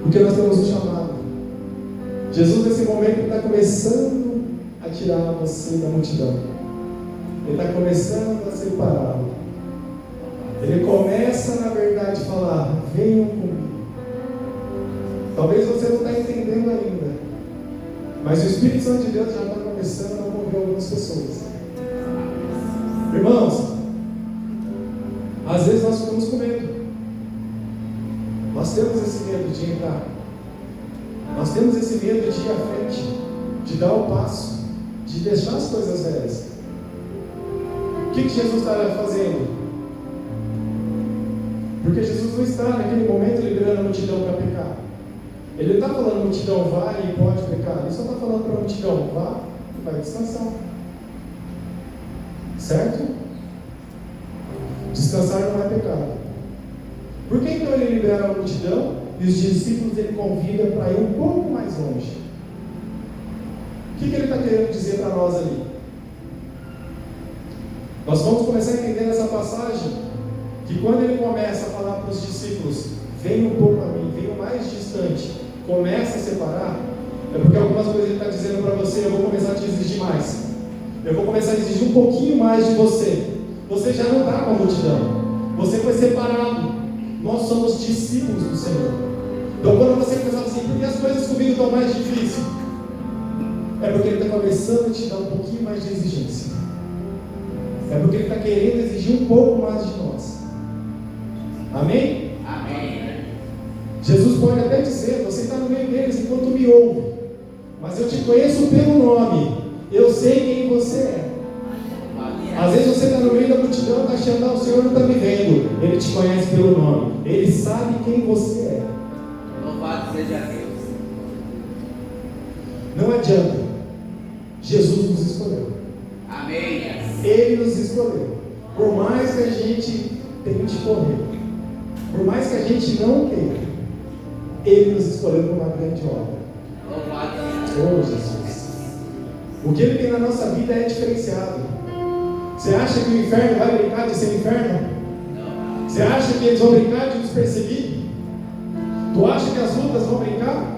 porque nós temos um chamado. Jesus, nesse momento, está começando a tirar você da multidão. Ele está começando a separá-lo. Ele começa, na verdade, a falar: venham comigo. Talvez você não está entendendo ainda, mas o Espírito Santo de Deus já está começando a mover algumas pessoas. Irmãos, às vezes nós ficamos com medo. Nós temos esse medo de entrar. Nós temos esse medo de ir à frente, de dar o passo, de deixar as coisas velhas. O que Jesus está fazendo? Porque Jesus não está naquele momento liberando a multidão para pecar. Ele não está falando: multidão, vai e pode pecar. Ele só está falando para a multidão: vá e vai descansar. Certo? Descansar não é pecado. Por que então ele libera a multidão e os discípulos ele convida para ir um pouco mais longe? O que ele está querendo dizer para nós ali? Nós vamos começar a entender nessa passagem que quando ele começa a falar para os discípulos: venham um pouco a mim, venham mais distante, começa a separar, é porque algumas coisas Ele está dizendo para você: eu vou começar a te exigir mais. Eu vou começar a exigir um pouquinho mais de você. Você já não está com a multidão. Você foi separado. Nós somos discípulos do Senhor. Então quando você pensava assim, por que as coisas comigo estão mais difíceis? É porque Ele está começando a te dar um pouquinho mais de exigência. É porque Ele está querendo exigir um pouco mais de nós. Amém? Amém. Jesus pode até dizer: você está no meio deles enquanto me ouve, mas eu te conheço pelo nome. Eu sei quem você é. Às vezes você está no meio da multidão, está achando: o Senhor não está me vendo. Ele te conhece pelo nome. Ele sabe quem você é. Louvado seja Deus. Não adianta. Jesus nos escolheu. Amém. Ele nos escolheu. Por mais que a gente tente correr, por mais que a gente não queira, Ele nos escolheu para uma grande obra. Louvado seja Oh, Jesus. O que Ele tem na nossa vida é diferenciado. Você acha que o inferno vai brincar de ser inferno? Não. Você acha que eles vão brincar de nos perseguir? Tu acha que as lutas vão brincar?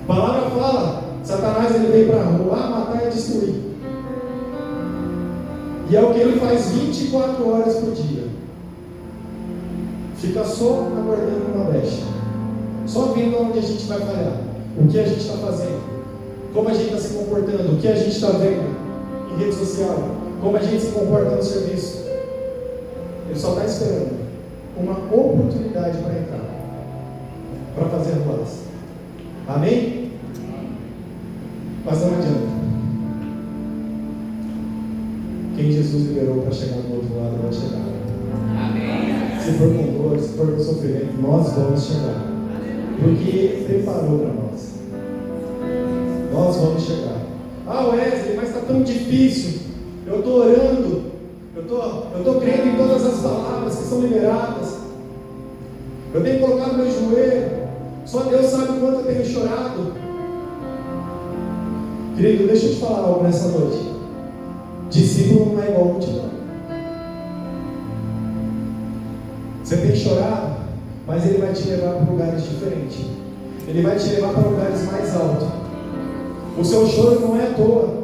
A palavra fala: Satanás ele veio para roubar, matar e destruir. E é o que ele faz 24 horas por dia. Fica só aguardando uma brecha, só vendo onde a gente vai falhar, o que a gente está fazendo, como a gente está se comportando, o que a gente está vendo em rede social, como a gente se comporta no serviço. Ele só está esperando uma oportunidade para entrar, para fazer ruas. Amém? Mas não adianta. Quem Jesus liberou para chegar do outro lado vai chegar. Amém. Se for com dor, se for com sofrimento, nós vamos chegar. Porque Ele preparou para nós. Nós vamos chegar. Ah, Wesley, mas está tão difícil. Eu estou orando. Eu estou crendo em todas as palavras que são liberadas. Eu tenho colocado meu joelho. Só Deus sabe o quanto eu tenho chorado. Querido, deixa eu te falar algo nessa noite. Discípulo não é igual a multidão. Você tem chorado, mas Ele vai te levar para lugares diferentes. Ele vai te levar para lugares mais altos. O seu choro não é à toa.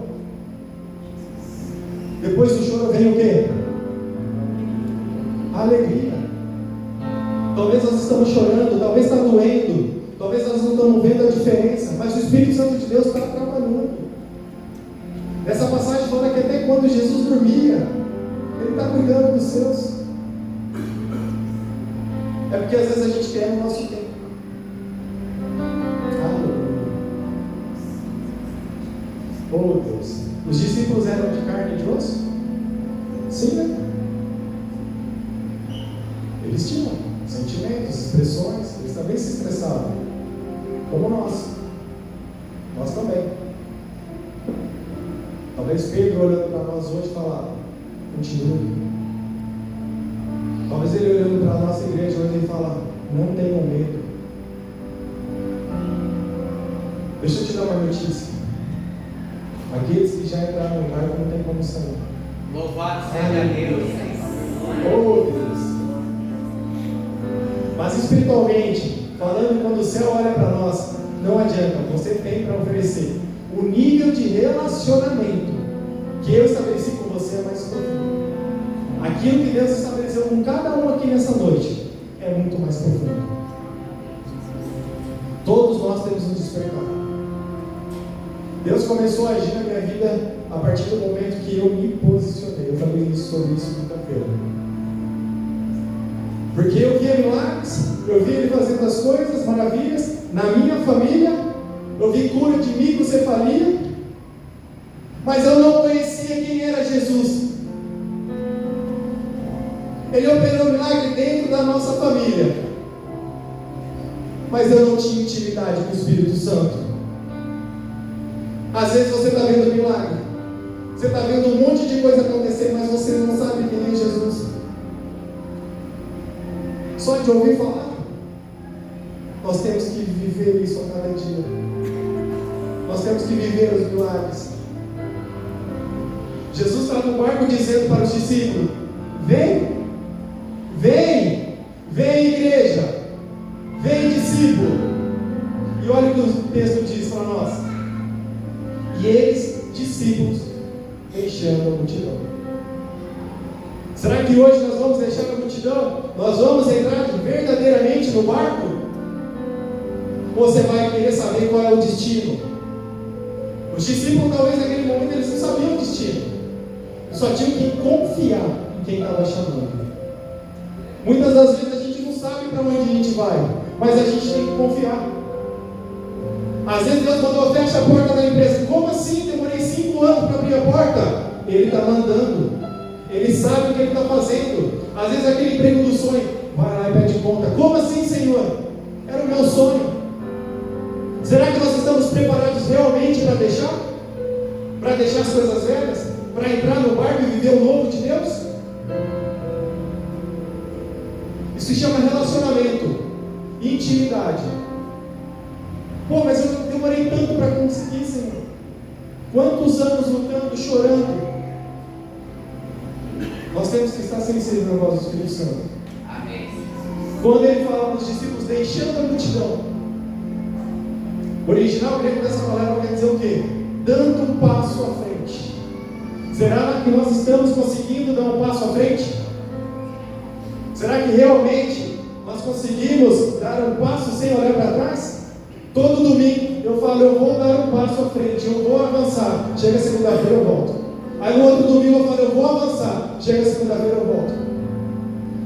Depois do choro vem o quê? A alegria. Talvez nós estamos chorando, talvez está doendo, talvez nós não estamos vendo a diferença, mas o Espírito Santo de Deus está trabalhando. Essa passagem fala que até quando Jesus dormia, Ele está cuidando dos seus. É porque às vezes a gente quer o nosso tempo. Aleluia. Oh Deus. Os discípulos eram de carne e de osso? Sim, né? Eles tinham sentimentos, expressões. Eles também se expressavam. Como nós. Nós também. Talvez Pedro olhando para nós hoje falar: continue. Talvez ele olhando para a nossa igreja hoje e falar: não tenham medo. Deixa eu te dar uma notícia. Aqueles que já entraram no barco não tem como sair. Louvado seja Deus. Oh Deus. Mas espiritualmente, falando, quando o céu olha para nós, não adianta. Você tem para oferecer. O nível de relacionamento que eu estabeleci com você é mais profundo. Aquilo que Deus estabeleceu com cada um aqui nessa noite é muito mais profundo. Todos nós temos um despertar. Deus começou a agir na minha vida a partir do momento que eu me posicionei. Eu falei sobre isso quinta-feira. Porque eu via milagres, eu vi Ele fazendo as coisas, maravilhas, na minha família, eu vi cura de microcefalia, mas eu não conhecia quem era Jesus. Ele operou milagre dentro da nossa família, mas eu não tinha intimidade com o Espírito Santo. Às vezes você está vendo milagre, você está vendo um monte de coisa acontecer, mas você não sabe quem é Jesus. Só de ouvir falar. Nós temos que viver isso a cada dia. Nós temos que viver os milagres. Jesus está no barco dizendo para os discípulos: vem igreja, vem discípulo. E olha o que o texto diz para nós. E eles, discípulos, deixando a multidão. Será que hoje nós vamos deixar a multidão? Nós vamos entrar verdadeiramente no barco? Ou você vai querer saber qual é o destino? Os discípulos, talvez naquele momento, eles não sabiam o destino. Eles só tinham que confiar em quem estava chamando. Muitas das vezes a gente não sabe para onde a gente vai, mas a gente tem que confiar. Às vezes Deus mandou, fecha a porta da empresa. Como assim? Demorei 5 anos para abrir a porta. Ele está mandando. Ele sabe o que ele está fazendo. Às vezes aquele emprego do sonho, vai lá e pede conta. Como assim, Senhor? Era o meu sonho. Será que nós estamos preparados realmente para deixar? Para deixar as coisas velhas? Para entrar no barco e viver o novo de Deus? Isso se chama relacionamento, intimidade. Pô, mas eu demorei tanto para conseguir, Senhor. Quantos anos lutando, chorando? Nós temos que estar sensíveis na voz do Espírito Santo. Amém. Quando ele fala para os discípulos, deixando a multidão, o original grego dessa palavra quer dizer o quê? Dando um passo à frente. Será que nós estamos conseguindo dar um passo à frente? Será que realmente nós conseguimos dar um passo sem olhar para trás? Todo domingo eu falo, eu vou dar um passo à frente, eu vou avançar. Chega segunda-feira eu volto. Aí no outro domingo eu falo, eu vou avançar. Chega segunda-feira eu volto.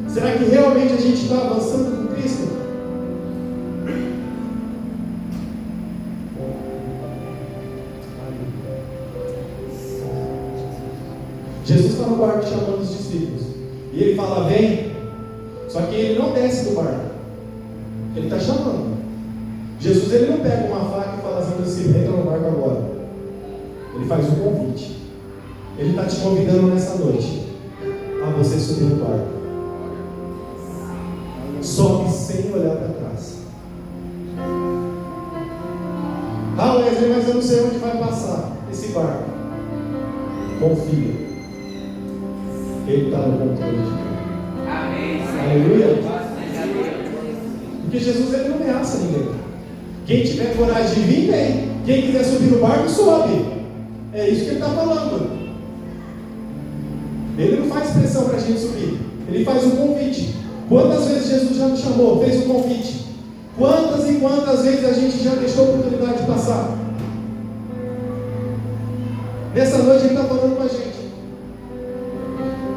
Será que realmente a gente está avançando com Cristo? Jesus está no barco chamando os discípulos. E ele fala, vem. Só que ele não desce do barco. Ele está chamando. Jesus ele não pega uma faca e fala assim para você, entra no barco agora. Ele faz um convite. Ele está te convidando nessa noite a você subir no barco. Sobe sem olhar para trás. Ah, Wesley, mas eu não sei onde vai passar esse barco. Confia. Ele está no controle de tudo. Amém. Aleluia. Porque Jesus ele não ameaça ninguém. Quem tiver coragem de vir, vem. Quem quiser subir no barco, sobe. É isso que ele está falando. Ele não faz pressão para a gente subir. Ele faz um convite. Quantas vezes Jesus já nos chamou, fez um convite? Quantas e quantas vezes a gente já deixou a oportunidade de passar? Nessa noite ele está falando com a gente.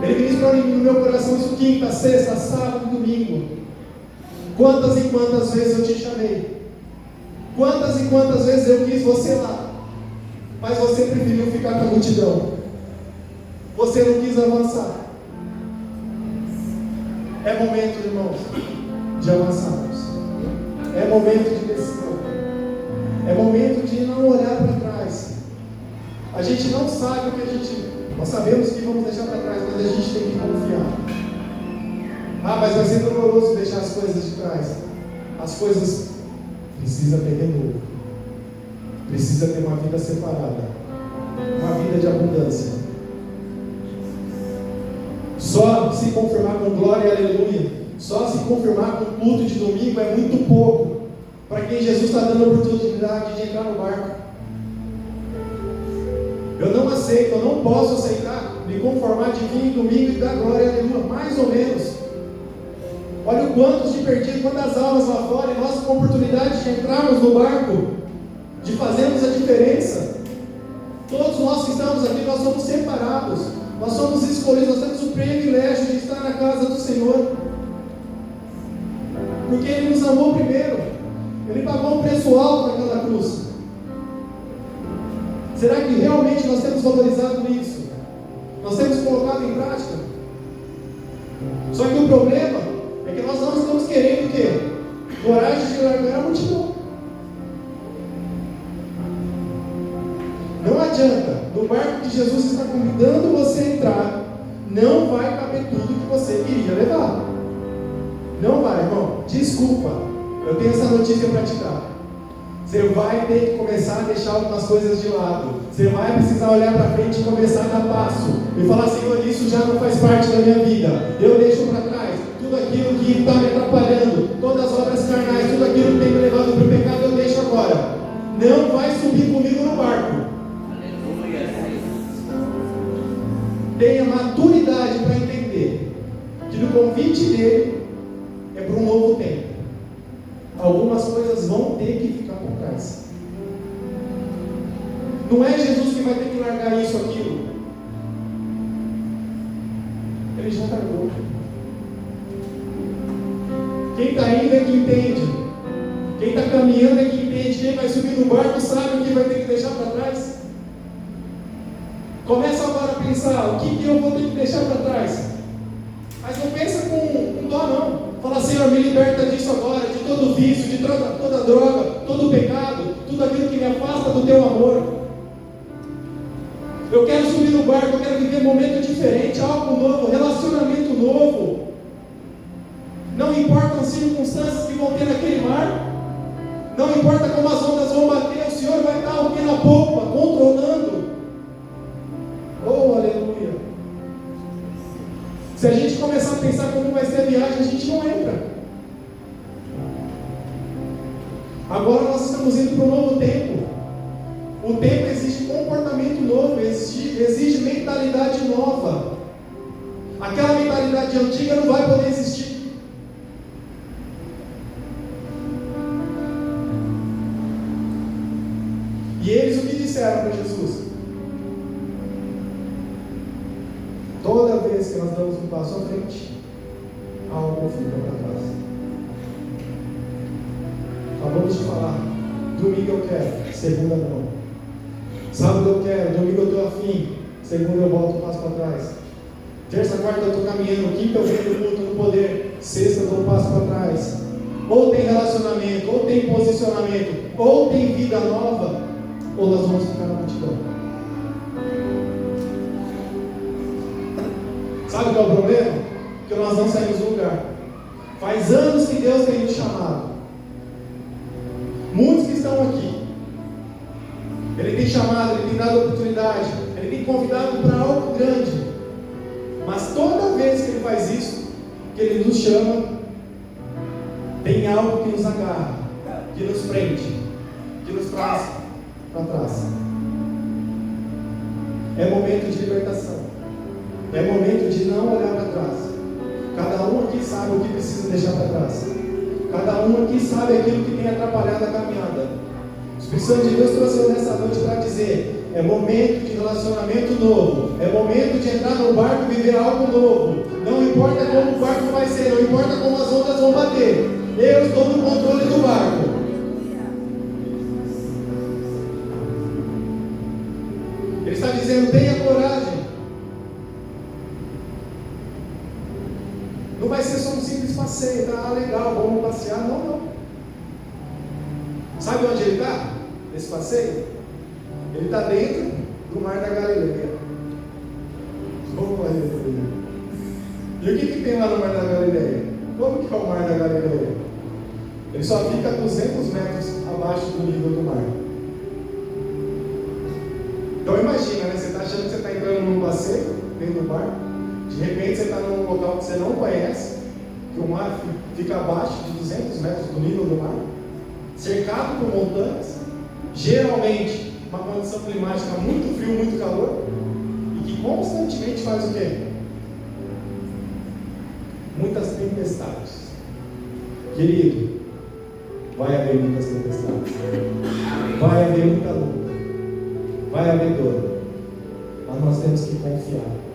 Ele ministrou no meu coração isso quinta, sexta, sábado, domingo. Quantas e quantas vezes eu te chamei? Quantas e quantas vezes eu quis você lá? Mas você preferiu ficar com a multidão. Você não quis avançar. É momento, irmãos, de avançarmos. É momento de decisão. É momento de não olhar para trás. A gente não sabe o que a gente... Nós sabemos que vamos deixar para trás, mas a gente tem que confiar. Ah, mas vai ser doloroso deixar as coisas de trás. As coisas precisa ter renovo. Precisa ter uma vida separada. Uma vida de abundância. Só se confirmar com glória e aleluia, só se confirmar com culto de domingo é muito pouco para quem Jesus está dando a oportunidade de entrar no barco. Eu não aceito, eu não posso aceitar me conformar de vir domingo e dar glória e aleluia, mais ou menos. Olha o quantos de perdidos, quantas almas lá fora, e nós com a oportunidade de entrarmos no barco, de fazermos a diferença. Todos nós que estamos aqui, nós somos separados. Nós somos escolhidos, nós temos o privilégio de estar na casa do Senhor. Porque Ele nos amou primeiro. Ele pagou um preço alto naquela cruz. Será que realmente nós temos valorizado isso? Nós temos colocado em prática? Só que o problema é que nós não estamos querendo o quê? Coragem de largar a multidão. Não adianta, no barco que Jesus está convidando você a entrar, não vai caber tudo que você queria levar. Não vai, irmão. Desculpa, eu tenho essa notícia para te dar. Você vai ter que começar a deixar algumas coisas de lado. Você vai precisar olhar para frente e começar a dar passo. E falar, Senhor, isso já não faz parte da minha vida. Eu deixo para trás tudo aquilo que está me atrapalhando, todas as obras carnais, tudo aquilo que tem me levado para o pecado, eu deixo agora: não vai subir comigo no barco. Aleluia. Tenha maturidade para entender que no convite dele é para um novo tempo. Algumas coisas vão ter que ficar por trás. Não é Jesus que vai ter que largar isso, aquilo. Ele já largou. Quem está indo é que entende. Quem está caminhando é que entende. Quem vai subir no barco sabe o que vai ter que deixar para trás. Começa agora a pensar: o que eu vou ter que deixar para trás? Mas não pensa com dó, não. Fala: Senhor, me liberta disso agora, de todo vício, de toda droga, todo pecado, tudo aquilo que me afasta do teu amor. Eu quero subir no barco, eu quero viver um momento diferente, algo novo, relacionamento novo. Não importam as circunstâncias que vão ter naquele mar, não importa como as ondas vão bater, o Senhor vai estar o que na polpa, controlando. Oh, aleluia! Se a gente começar a pensar como vai ser a viagem, a gente não entra. Agora nós estamos indo para um novo tempo. O tempo exige comportamento novo, exige mentalidade nova. Aquela mentalidade antiga não vai poder existir. E eles o que disseram para Jesus? Toda vez que nós damos um passo à frente, algo fica para trás. Acabamos de falar: domingo eu quero, segunda não. Sábado eu quero, domingo eu estou afim, segunda eu volto um passo para trás. Terça, quarta eu estou caminhando, quinta eu venho no culto no poder, sexta eu dou um passo para trás. Ou tem relacionamento, ou tem posicionamento, ou tem vida nova, ou nós vamos ficar na multidão. Sabe qual é o problema? Que nós não saímos do lugar. Faz anos que Deus tem nos chamado. Muitos que estão aqui, Ele tem chamado, Ele tem dado oportunidade, Ele tem convidado para algo grande. Mas toda vez que Ele faz isso, que Ele nos chama, tem algo que nos agarra, que nos prende, que nos traz para trás. É momento de libertação. É momento de não olhar para trás. Cada um aqui sabe o que precisa deixar para trás. Cada um aqui sabe aquilo que tem atrapalhado a caminhada. O Espírito Santo de Deus trouxe eu nessa noite para dizer: é momento de relacionamento novo. É momento de entrar no barco e viver algo novo. Não importa como o barco vai ser, não importa como as ondas vão bater. Eu estou no controle do barco. Ele está dizendo: tenha coragem. Não vai ser só um simples passeio, tá legal, vamos passear. Não, não. Sabe onde ele está? Esse passeio? Ele está dentro do mar da Galileia. Oh, aleluia. E o que tem lá no mar da Galileia? Como que é o mar da Galileia? Ele só fica 200 metros abaixo do nível do mar. Então imagina, né? Você está achando que você está entrando num passeio dentro do mar. De repente você está num local que você não conhece, que o mar fica abaixo de 200 metros do nível do mar, cercado por montanhas, geralmente uma condição climática muito frio, muito calor, e que constantemente faz o quê? Muitas tempestades. Querido, vai haver muitas tempestades, vai haver muita luta, vai haver dor, mas nós temos que confiar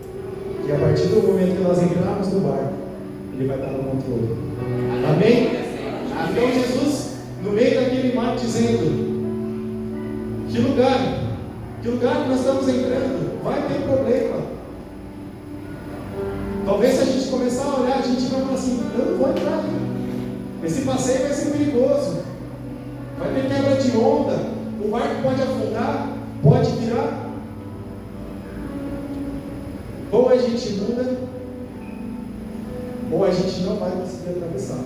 que a partir do momento que nós entrarmos no barco, Ele vai estar no controle. Amém? Então Jesus, no meio daquele mar, dizendo: que lugar que nós estamos entrando, vai ter problema. Talvez se a gente começar a olhar, a gente vai falar assim: eu não vou entrar aqui. Esse passeio vai ser perigoso. Vai ter quebra de onda, o barco pode afundar, pode virar. Ou a gente muda, ou a gente não vai conseguir atravessar.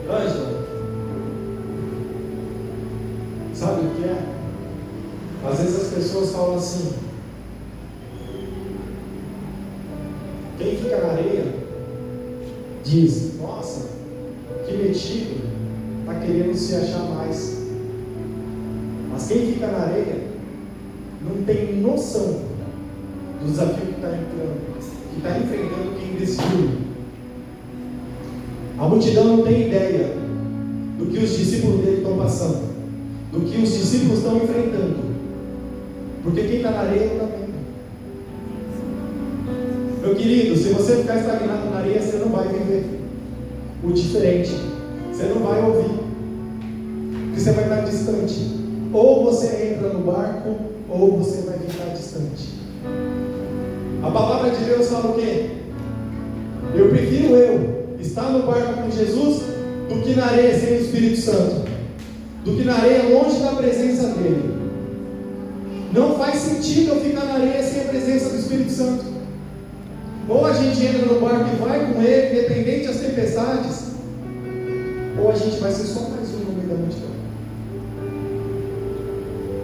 Ângela, sabe o que é? Às vezes as pessoas falam assim: quem fica na areia diz: nossa, que metido, está querendo se achar mais. Mas quem fica na areia não tem noção do desafio que está entrando, que está enfrentando quem decidiu. A multidão não tem ideia do que os discípulos dele estão passando, do que os discípulos estão enfrentando, porque quem está na areia não está vendo. Meu querido, se você ficar estagnado na areia, você não vai viver o diferente, você não vai ouvir, porque você vai estar distante. Ou você entra no barco, ou você vai ficar distante. A palavra de Deus fala o quê? Eu prefiro estar no barco com Jesus do que na areia sem o Espírito Santo, do que na areia longe da presença dele. Não faz sentido eu ficar na areia sem a presença do Espírito Santo. Ou a gente entra no barco e vai com ele, independente das tempestades, ou a gente vai ser só mais um no meio da multidão.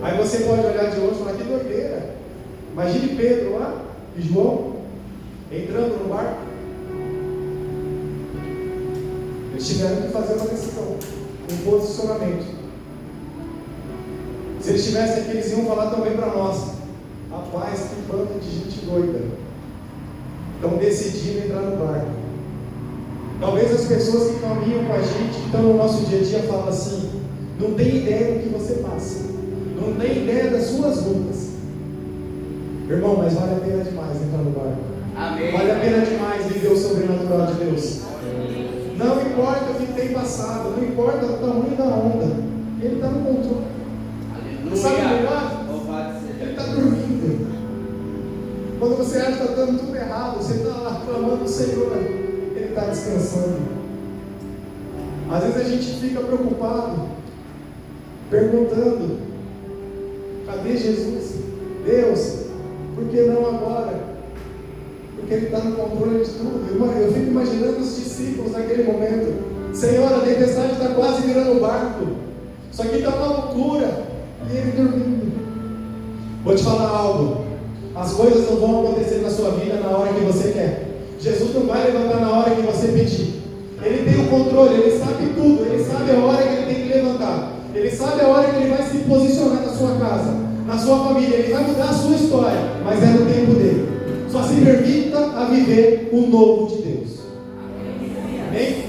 Aí você pode olhar de longe e falar: que doideira. Imagine Pedro lá e João entrando no barco. Eles tiveram que fazer uma decisão, um posicionamento. Se eles tivessem aqui, eles iam falar também para nós: rapaz, que banda de gente doida, estão decidindo entrar no barco. Talvez as pessoas que caminham com a gente, que estão no nosso dia a dia, falam assim: não tem ideia do que você passa, não tem ideia das suas lutas. Irmão, mas vale a pena demais entrar no barco. Amém. Vale a pena demais viver o sobrenatural de Deus. Não importa o que tem passado, não importa o tamanho da onda, Ele está no controle. Não sabe o melhor? Ele está dormindo. Quando você acha que está dando tudo errado, você está lá clamando o Senhor, Ele está descansando. Às vezes a gente fica preocupado, perguntando: cadê Jesus? Deus, por que não agora? Porque Ele está no controle de tudo. Eu fico imaginando os discípulos naquele momento: Senhor, a tempestade está quase virando o barco, isso aqui está uma loucura, e Ele dormindo. Vou te falar algo: as coisas não vão acontecer na sua vida na hora que você quer. Jesus não vai levantar na hora que você pedir. Ele tem o controle, Ele sabe tudo, Ele sabe a hora que Ele tem que levantar, Ele sabe a hora que Ele vai se posicionar na sua casa, na sua família. Ele vai mudar a sua história, mas é no tempo dele. Só se permita a viver o novo de Deus. Amém?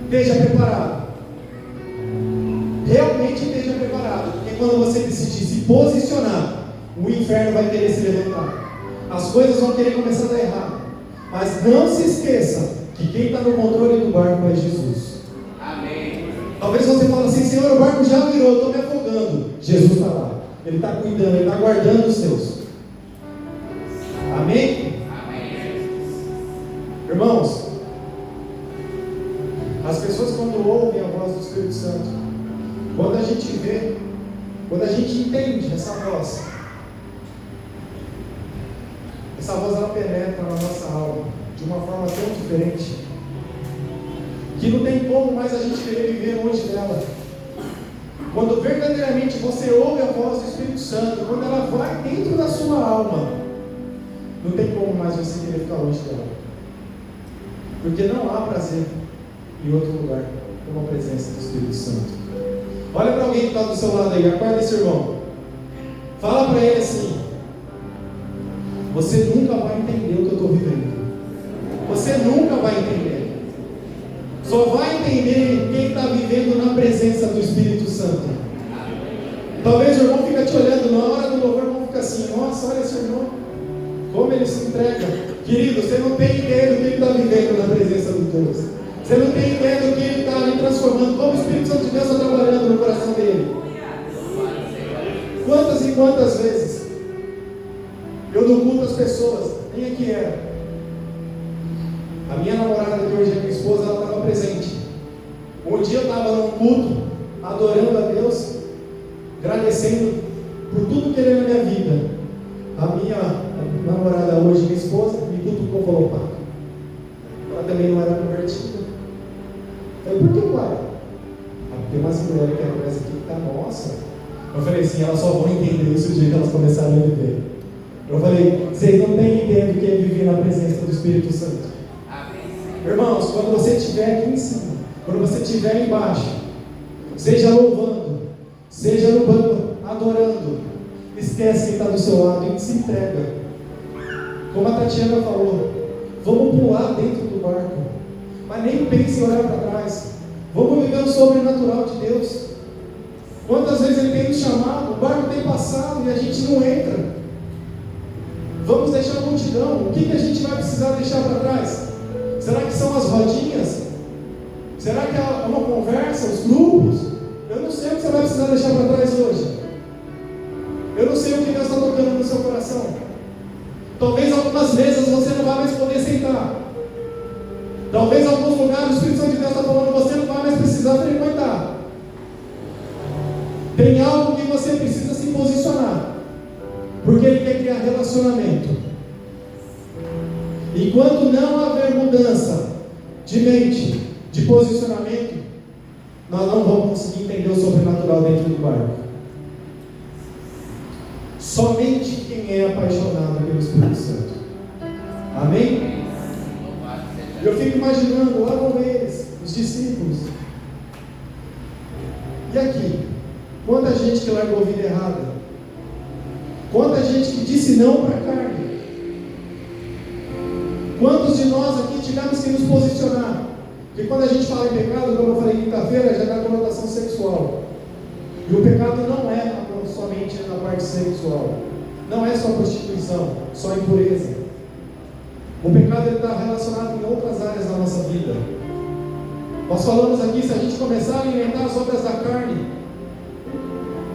Esteja preparado. Realmente esteja preparado. Porque quando você decidir se posicionar, o inferno vai querer se levantar. As coisas vão querer começar a dar errado. Mas não se esqueça que quem está no controle do barco é Jesus. Amém. Talvez você fale assim: Senhor, o barco já virou, estou me afogando. Jesus está lá. Ele está cuidando, Ele está guardando os seus. Amém? Amém. Irmãos, as pessoas quando ouvem a voz do Espírito Santo, quando a gente vê, quando a gente entende essa voz ela penetra na nossa alma de uma forma tão diferente, que não tem como mais a gente querer viver longe dela. Quando verdadeiramente você ouve a voz do Espírito Santo, quando ela vai dentro da sua alma, não tem como mais você querer ficar longe dela. Porque não há prazer em outro lugar como a presença do Espírito Santo. Olha para alguém que está do seu lado aí, acorda esse irmão. Fala para ele assim: você nunca vai entender o que eu estou vivendo. Você nunca vai entender. Só vai entender quem está vivendo na presença do Espírito Santo. Talvez o irmão fique te olhando na hora do louvor, o irmão fica assim: nossa, olha esse irmão, como ele se entrega. Querido, você não tem ideia do que ele está vivendo na presença de Deus. Você não tem ideia do que ele está ali transformando, como o Espírito Santo de Deus está trabalhando no coração dele. Quantas e quantas vezes eu não culto as pessoas, nem aqui era. A minha namorada, que hoje é minha esposa, ela estava presente. Um dia eu estava num culto, adorando a Deus, agradecendo por tudo que Ele é na minha vida. A minha namorada hoje, minha esposa, me cutucou e falou: pá, ela também não era convertida. Eu falei: por que, pai? Tem umas mulheres que aparecem aqui que está nossa. Eu falei assim: elas só vão entender isso o dia que elas começarem a viver. Eu falei: vocês não têm ideia do que é viver na presença do Espírito Santo. Irmãos, quando você estiver aqui em cima, quando você estiver embaixo, seja louvando, seja no banco, adorando, esquece quem está do seu lado e se entrega. Como a Tatiana falou, vamos pular dentro do barco, mas nem pense em olhar para trás. Vamos viver o sobrenatural de Deus. Quantas vezes Ele tem nos chamado, o barco tem passado e a gente não entra. Vamos deixar a multidão. O que a gente vai precisar deixar para trás? Será que são as rodinhas? Será que é uma conversa, os grupos? Eu não sei o que você vai precisar deixar para trás hoje. Eu não sei o que Deus está tocando no seu coração. Talvez algumas mesas você não vai mais poder sentar. Talvez alguns lugares o Espírito Santo de Deus está falando, você não vai mais precisar frequentar. Tem algo que você precisa se posicionar, porque Ele quer criar relacionamento. Enquanto não haver mudança de mente, de posicionamento, nós não vamos conseguir entender o sobrenatural dentro do barco. Somente quem é apaixonado pelo Espírito Santo. Amém? Eu fico imaginando, lá vão eles, os discípulos. E aqui? Quanta gente que largou a vida errada. Quanta gente que disse não para a carne. Quantos de nós aqui tivemos que nos posicionar? Porque quando a gente fala em pecado, como eu falei quinta-feira, já dá conotação sexual. E o pecado não é somente na parte sexual. Não é só prostituição, só impureza. O pecado está relacionado em outras áreas da nossa vida. Nós falamos aqui, se a gente começar a alimentar as obras da carne,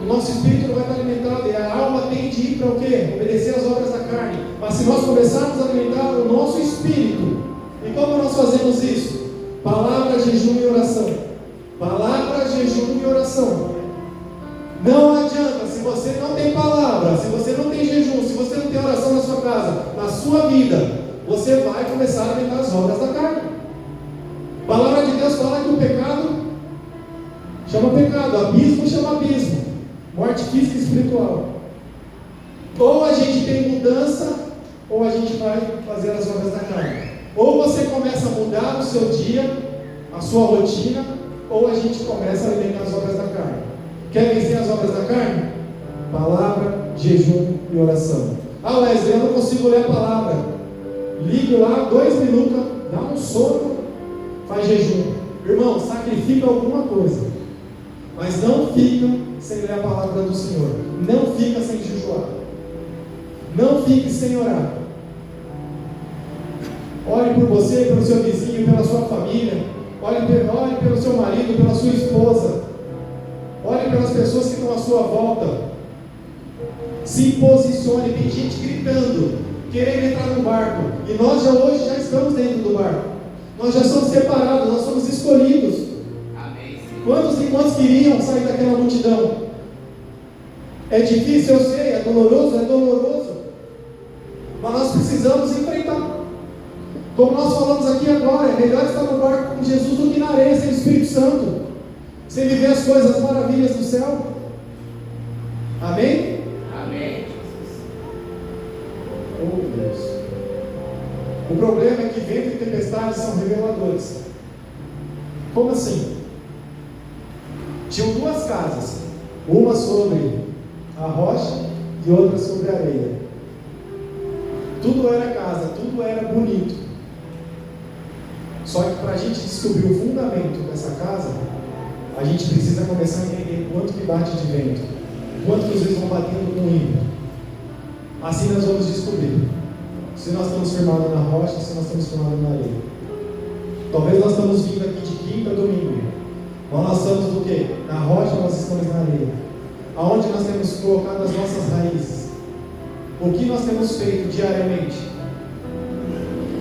o nosso espírito não vai estar alimentado, e a alma tem de ir para o quê? Obedecer às obras da carne. Mas se nós começarmos a alimentar o nosso espírito, e como nós fazemos isso? Palavra, jejum e oração. Palavra, jejum e oração. Não adianta, se você não tem palavra, se você não tem jejum, se você não tem oração na sua casa, na sua vida, você vai começar a alimentar as obras da carne. A palavra de Deus fala que o pecado chama pecado, abismo chama abismo, morte física e espiritual. Ou a gente tem mudança, ou a gente vai fazer as obras da carne. Ou você começa a mudar o seu dia, a sua rotina, ou a gente começa a alimentar as obras da carne. Quer vencer as obras da carne? Palavra, jejum e oração. Ah, Wesley, eu não consigo ler a palavra. Ligo lá, 2 minutos, dá um sono, faz jejum. Irmão, sacrifica alguma coisa. Mas não fica sem ler a palavra do Senhor. Não fica sem jejuar. Não fique sem orar. Ore por você, pelo seu vizinho, pela sua família. Ore pelo seu marido, pela sua esposa. Ore pelas pessoas que estão à sua volta. Se posicione. Tem gente gritando, querendo entrar no barco. E nós hoje já estamos dentro do barco. Nós já somos separados, nós somos escolhidos. Amém. Quantos e quantos queriam sair daquela multidão? É difícil, eu sei, é doloroso. Mas nós precisamos enfrentar. Como nós falamos aqui agora, é melhor estar no barco com Jesus do que na areia sem o Espírito Santo, sem viver as coisas, as maravilhas do céu. Amém? Amém. Oh Deus. O problema é que vento e tempestades são reveladores. Como assim? Tinham 2 casas, uma sobre a rocha e outra sobre a areia. Tudo era casa, tudo era bonito. Só que para a gente descobrir o fundamento dessa casa, a gente precisa começar a entender quanto que bate de vento, quanto que os vezes vão batendo com o ímpeto. Assim nós vamos descobrir se nós estamos firmados na rocha, se nós estamos firmados na areia. Talvez nós estamos vindo aqui de quinta a domingo, mas nós estamos do quê? Na rocha, nós estamos na areia. Aonde nós temos colocado as nossas raízes? O que nós temos feito diariamente?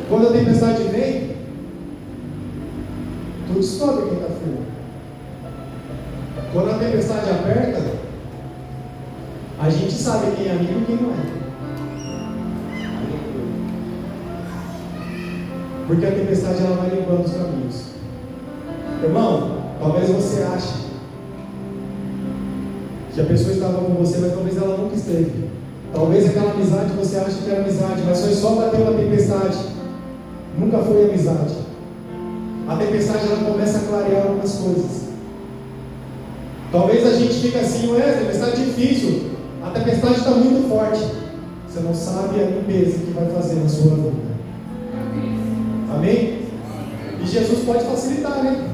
Quando a tempestade vem, tu descobre quem está firme. Quando a tempestade aperta, a gente sabe quem é amigo e quem não é. Porque a tempestade ela vai limpando os caminhos. Irmão, talvez você ache que a pessoa estava com você, mas talvez ela nunca esteve. Talvez aquela amizade você acha que era amizade, mas foi só bater uma tempestade. Nunca foi amizade. a tempestade ela começa a clarear algumas coisas. Talvez a gente fique assim, a tempestade é difícil, a tempestade está muito forte. Você não sabe a limpeza que vai fazer na sua vida. Amém? E Jesus pode facilitar, né?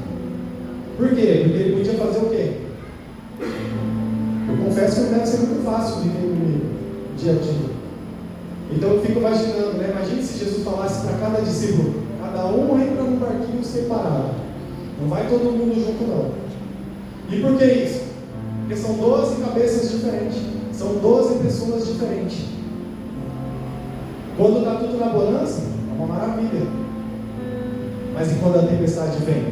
Por quê? Porque ele podia fazer o quê? Eu confesso que não deve ser muito fácil viver comigo, dia a dia. Então eu fico imaginando, né? Imagine se Jesus falasse para cada discípulo, cada um entra num barquinho separado. Não vai todo mundo junto, não. E por que isso? Porque são 12 cabeças diferentes. São 12 pessoas diferentes. Quando está tudo na bonança, é uma maravilha. Mas e quando a tempestade vem?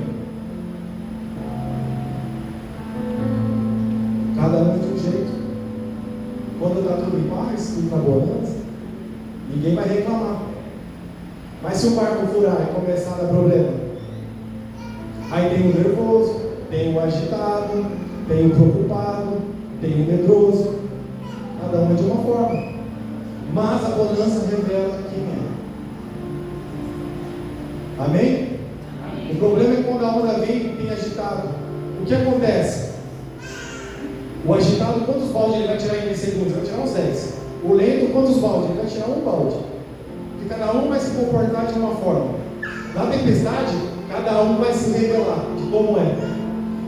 Cada um de um jeito. Quando está tudo em paz, tudo na bonança, ninguém vai reclamar. Mas se o barco furar e começar a dar problema, aí tem o nervoso, tem o agitado, tem o preocupado, tem o medroso, cada um de uma forma. Mas a bonança revela quem é. Amém? O problema é que quando a onda vem, tem agitado. O que acontece? O agitado, quantos baldes ele vai tirar em segundos? Ele vai tirar uns 10. O lento, quantos baldes? Ele vai tirar um balde. E cada um vai se comportar de uma forma. Na tempestade, cada um vai se revelar de como é.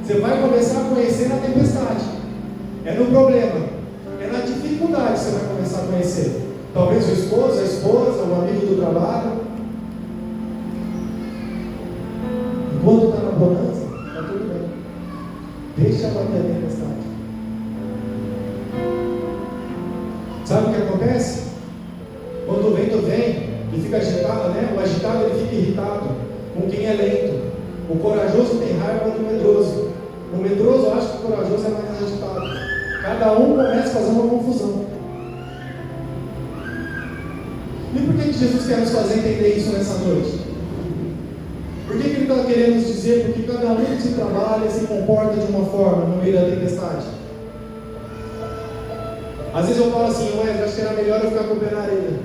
Você vai começar a conhecer na tempestade. É no problema. É na dificuldade que você vai começar a conhecer. Talvez o esposo, a esposa, o amigo do trabalho. Enquanto está na bonança, está tudo bem. Deixa bater a tempestade. Sabe o que acontece? Quando o vento vem e fica agitado, né? O agitado ele fica irritado com quem é lento. O corajoso tem raiva do medroso. O medroso acha que o corajoso é mais agitado. Cada um começa a fazer uma confusão. E por que Jesus quer nos fazer entender isso nessa noite? Por que ele está querendo nos dizer? Porque cada um que se trabalha se comporta de uma forma no meio da tempestade. Às vezes eu falo assim, acho que era melhor eu ficar com o pé na areia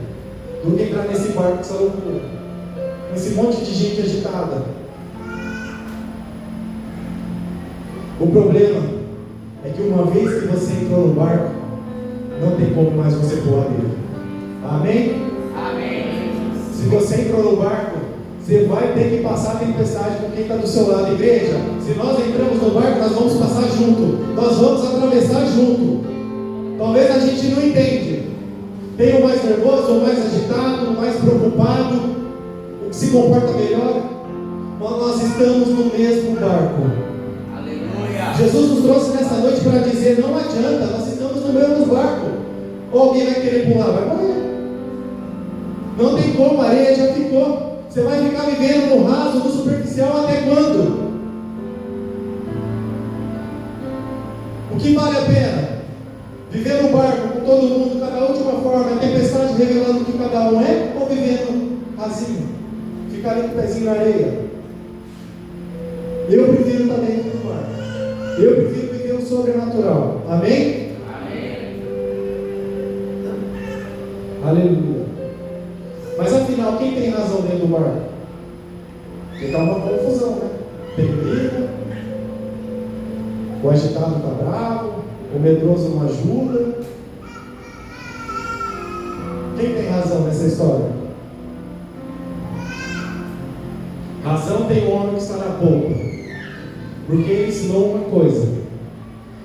do que entrar nesse barco que essa loucura, esse monte de gente agitada. O problema é que uma vez que você entrou no barco, não tem como mais você pular dele. Amém? Amém. Se você entrou no barco, você vai ter que passar a tempestade com quem está do seu lado. Igreja, se nós entramos no barco, nós vamos passar junto. Nós vamos atravessar junto. Talvez a gente não entende. Tem o mais nervoso, o mais agitado, o mais preocupado, o que se comporta melhor. Mas nós estamos no mesmo barco. Aleluia. Jesus nos trouxe nessa noite para dizer, não adianta, nós estamos no mesmo barco. Ou alguém vai querer pular, vai morrer. Não tem como, a areia já ficou. Você vai ficar vivendo no raso, no superficial até quando? O que vale a pena? Viver no barco com todo mundo, cada um de uma forma, a tempestade revelando o que cada um é, ou vivendo rasinho, ficar ali com o pezinho na areia? Eu prefiro estar dentro do barco. Eu prefiro viver o sobrenatural. Amém? Amém. Aleluia. Mas afinal, quem tem razão dentro do barco? Porque está uma confusão, né? Tem briga, o agitado está bravo, o medroso não ajuda. Quem tem razão nessa história? Razão tem o homem que está na polpa, porque ele ensinou uma coisa: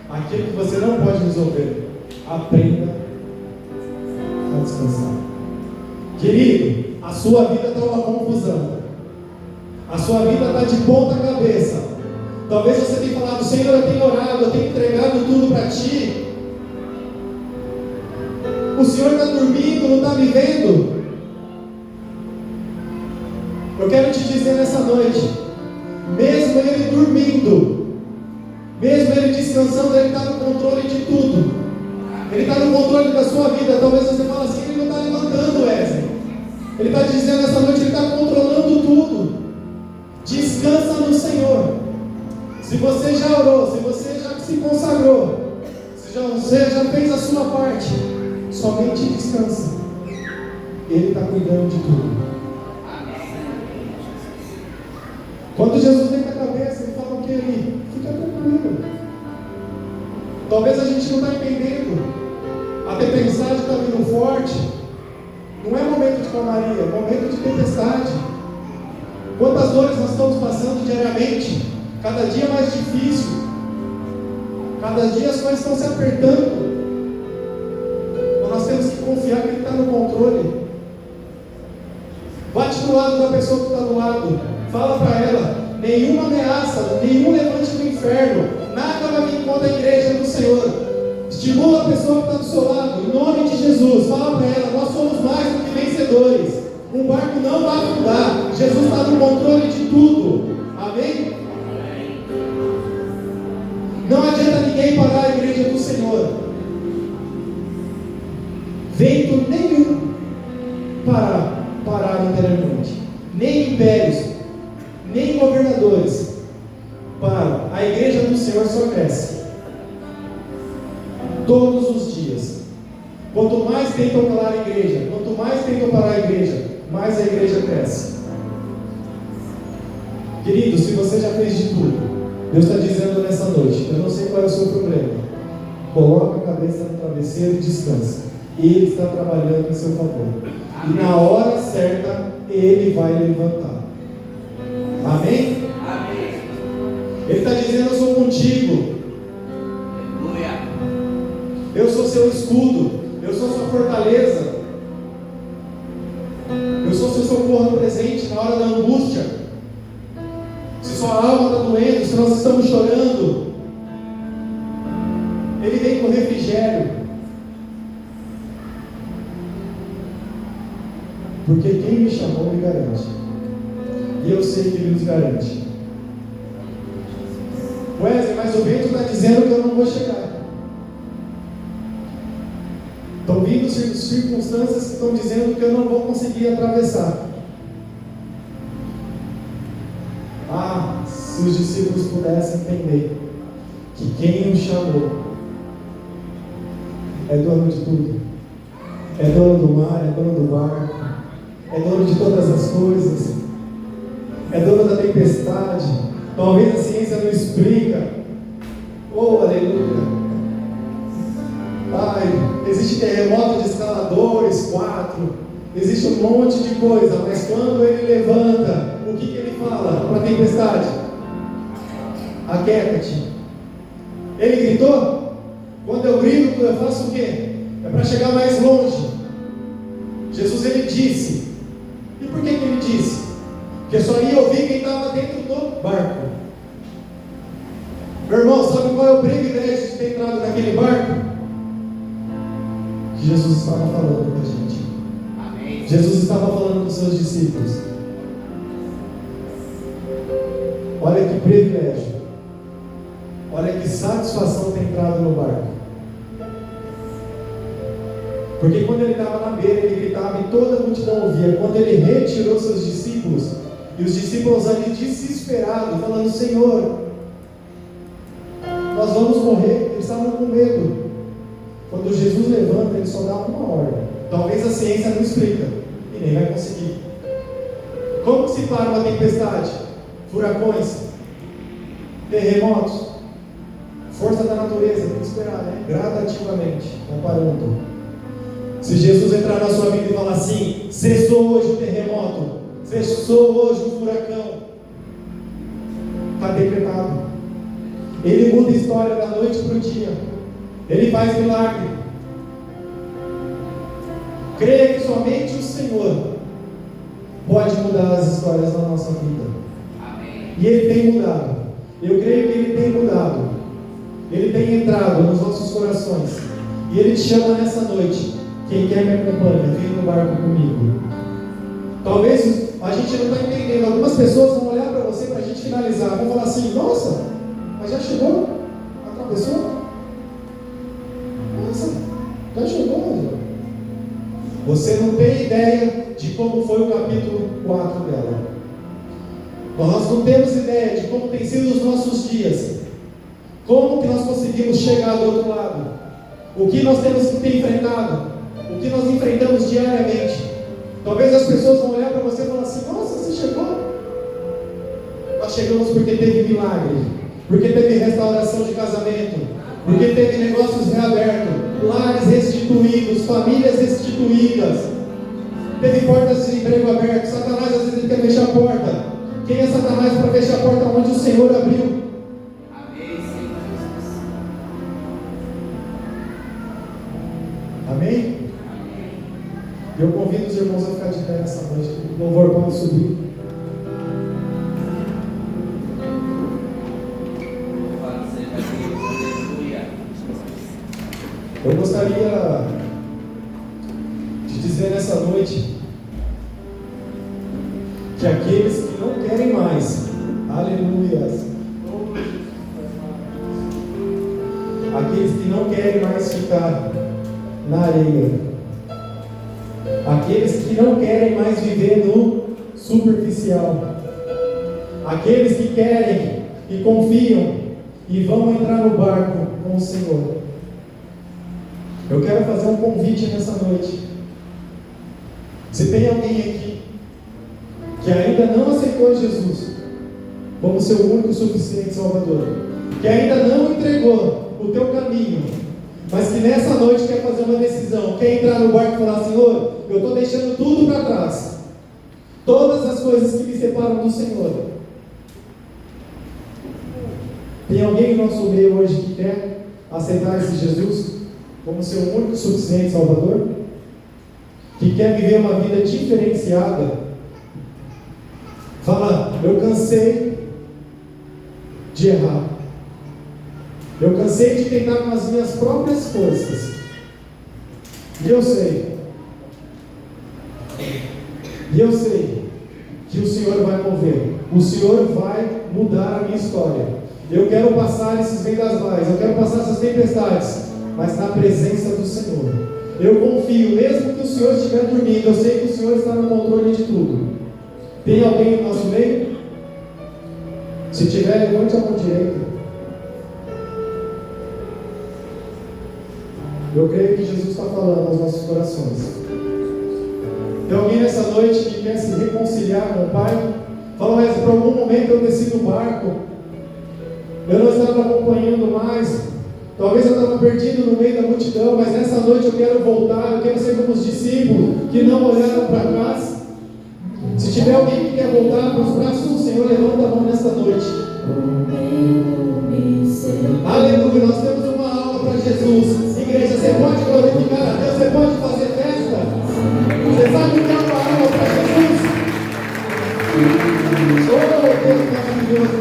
aquilo que você não pode resolver, aprenda a descansar. Querido, a sua vida está uma confusão, a sua vida está de ponta cabeça. Talvez você tenha falado, Senhor, eu tenho orado, eu tenho entregado tudo para Ti. O Senhor está dormindo, não está vivendo. Eu quero te dizer nessa noite, mesmo Ele dormindo, mesmo Ele descansando, Ele está no controle de tudo. Ele está no controle da sua vida. Talvez você fale assim, Ele não está levantando, Wesley. Ele está te dizendo nessa noite, Ele está controlando tudo. Descansa no Senhor. Se você já orou, se você já se consagrou, se você já fez a sua parte, somente descansa. Ele está cuidando de tudo. Quando Jesus vem com a cabeça, ele fala o que ali? Fica tranquilo. Talvez a gente não está entendendo. A tempestade está vindo forte. Não é momento de calmaria, é momento de tempestade. Quantas dores nós estamos passando diariamente? Cada dia mais difícil. Cada dia as coisas estão se apertando. Mas nós temos que confiar que Ele está no controle. Bate do lado da pessoa que está do lado. Fala para ela: nenhuma ameaça, nenhum levante do inferno, nada vai vir contra a igreja do Senhor. Estimula a pessoa que está do seu lado, em nome de Jesus. Fala para ela: nós somos mais do que vencedores. O barco não vai afundar. Jesus está no controle de tudo. Amém? Não adianta ninguém parar a igreja do Senhor. Vento nenhum parar interiormente. Nem impérios, nem governadores param. A igreja do Senhor só cresce. Todos os dias. Quanto mais tentam calar a igreja, quanto mais tentam parar a igreja, mais a igreja cresce. Querido, se você já fez de tudo, Deus está dizendo nessa noite: eu não sei qual é o seu problema. Coloca a cabeça no travesseiro e descansa. Ele está trabalhando em seu favor. E na hora certa, Ele vai levantar. Amém? Amém. Ele está dizendo: eu sou contigo. Aleluia. Eu sou seu escudo. Eu sou sua fortaleza. Eu sou seu socorro presente na hora da angústia. Se sua alma está doendo, se nós estamos chorando, Ele vem com refrigério. Porque quem me chamou me garante. E eu sei que Ele nos garante. Wesley, mas o vento está dizendo que eu não vou chegar. Estão vindo circunstâncias que estão dizendo que eu não vou conseguir atravessar. Ah, se os discípulos pudessem entender que quem o chamou é dono de tudo. É dono do mar, é dono do barco, é dono de todas as coisas, é dono da tempestade. Talvez a ciência não explica. Oh, aleluia. Pai, existe terremoto de escala 2, 4, existe um monte de coisa, mas quando Ele levanta, o que Ele fala para a tempestade? Aquieta-te. Ele gritou? Quando eu grito, eu faço o quê? É para chegar mais longe. Jesus, Ele disse. E por que Ele disse? Porque só ia ouvir quem estava dentro do barco. Meu irmão, sabe qual é o privilégio de ter entrado naquele barco? Que Jesus estava falando com a gente. Amém. Jesus estava falando com os seus discípulos. Olha que privilégio. Olha que satisfação ter entrado no barco. Porque quando Ele estava na beira, Ele gritava e toda a multidão ouvia. Quando Ele retirou seus discípulos, e os discípulos ali desesperados, falando: Senhor, nós vamos morrer. Eles estavam com medo. Quando Jesus levanta, Ele só dá uma ordem. Talvez a ciência não explica, e nem vai conseguir. Como se para uma tempestade? Furacões, terremotos, força da natureza, tem que esperar, né? Gradativamente, vai parando. Se Jesus entrar na sua vida e falar assim: cessou hoje o terremoto, cessou hoje o furacão, está decretado. Ele muda a história da noite para o dia. Ele faz milagre. Creia que somente o Senhor pode mudar as histórias da nossa vida. Amém. E Ele tem mudado. Eu creio que Ele tem mudado. Ele tem entrado nos nossos corações. E Ele te chama nessa noite: quem quer me acompanha, vem no barco comigo. Talvez a gente não está entendendo. Algumas pessoas vão olhar para você, para a gente finalizar, vão falar assim: nossa, mas já chegou? Atravessou? Nossa, já chegou, Deus. Você não tem ideia de como foi o capítulo 4 dela. Nós não temos ideia de como tem sido os nossos dias. Como que nós conseguimos chegar do outro lado. O que nós temos que ter enfrentado. O que nós enfrentamos diariamente. Talvez as pessoas vão olhar para você e falar assim: nossa, você chegou? Nós chegamos porque teve milagre, porque teve restauração de casamento, porque teve negócios reabertos, lares restituídos, famílias restituídas, teve portas de emprego abertas. Satanás às vezes ele quer fechar a porta. Quem é Satanás para fechar a porta onde o Senhor abriu? Amém, Senhor Jesus. Amém? E eu convido os irmãos a ficar de pé nessa noite. O louvor pode subir. Louvado seja Deus. Aleluia. Eu gostaria de dizer nessa noite que aqueles que não querem mais, aleluia, aqueles que não querem mais ficar na areia, aqueles que não querem mais viver no superficial, aqueles que querem e confiam e vão entrar no barco com o Senhor. Eu quero fazer um convite nessa noite. Se tem alguém aqui que ainda não aceitou Jesus como seu único e suficiente Salvador, que ainda não entregou o teu caminho, mas que nessa noite quer fazer uma decisão, quer entrar no barco e falar: Senhor, eu estou deixando tudo para trás, todas as coisas que me separam do Senhor. Tem alguém no nosso meio hoje que quer aceitar esse Jesus como seu único e suficiente Salvador? Que quer viver uma vida diferenciada? Fala: eu cansei de errar, eu cansei de tentar com as minhas próprias forças, e eu sei que o Senhor vai mover, o Senhor vai mudar a minha história. Eu quero passar esses vendavais, eu quero passar essas tempestades, mas na presença do Senhor. Eu confio, mesmo que o Senhor estiver dormindo, eu sei que o Senhor está no controle de tudo. Tem alguém no nosso meio? Se tiver, levante a mão direita. Eu creio que Jesus está falando aos nossos corações. Tem alguém nessa noite que quer se reconciliar com o Pai? Fala: mas por algum momento eu desci do barco, eu não estava acompanhando mais, talvez eu estava perdido no meio da multidão, mas nessa noite eu quero voltar, eu quero ser como os discípulos que não olharam para trás. Se tiver alguém que quer voltar para os braços do Senhor, levanta a mão nesta noite. Aleluia, nós temos uma aula para Jesus. Igreja, você pode glorificar a Deus, você pode fazer festa. Você sabe o que é uma aula para Jesus? Oh, Deus maravilhoso,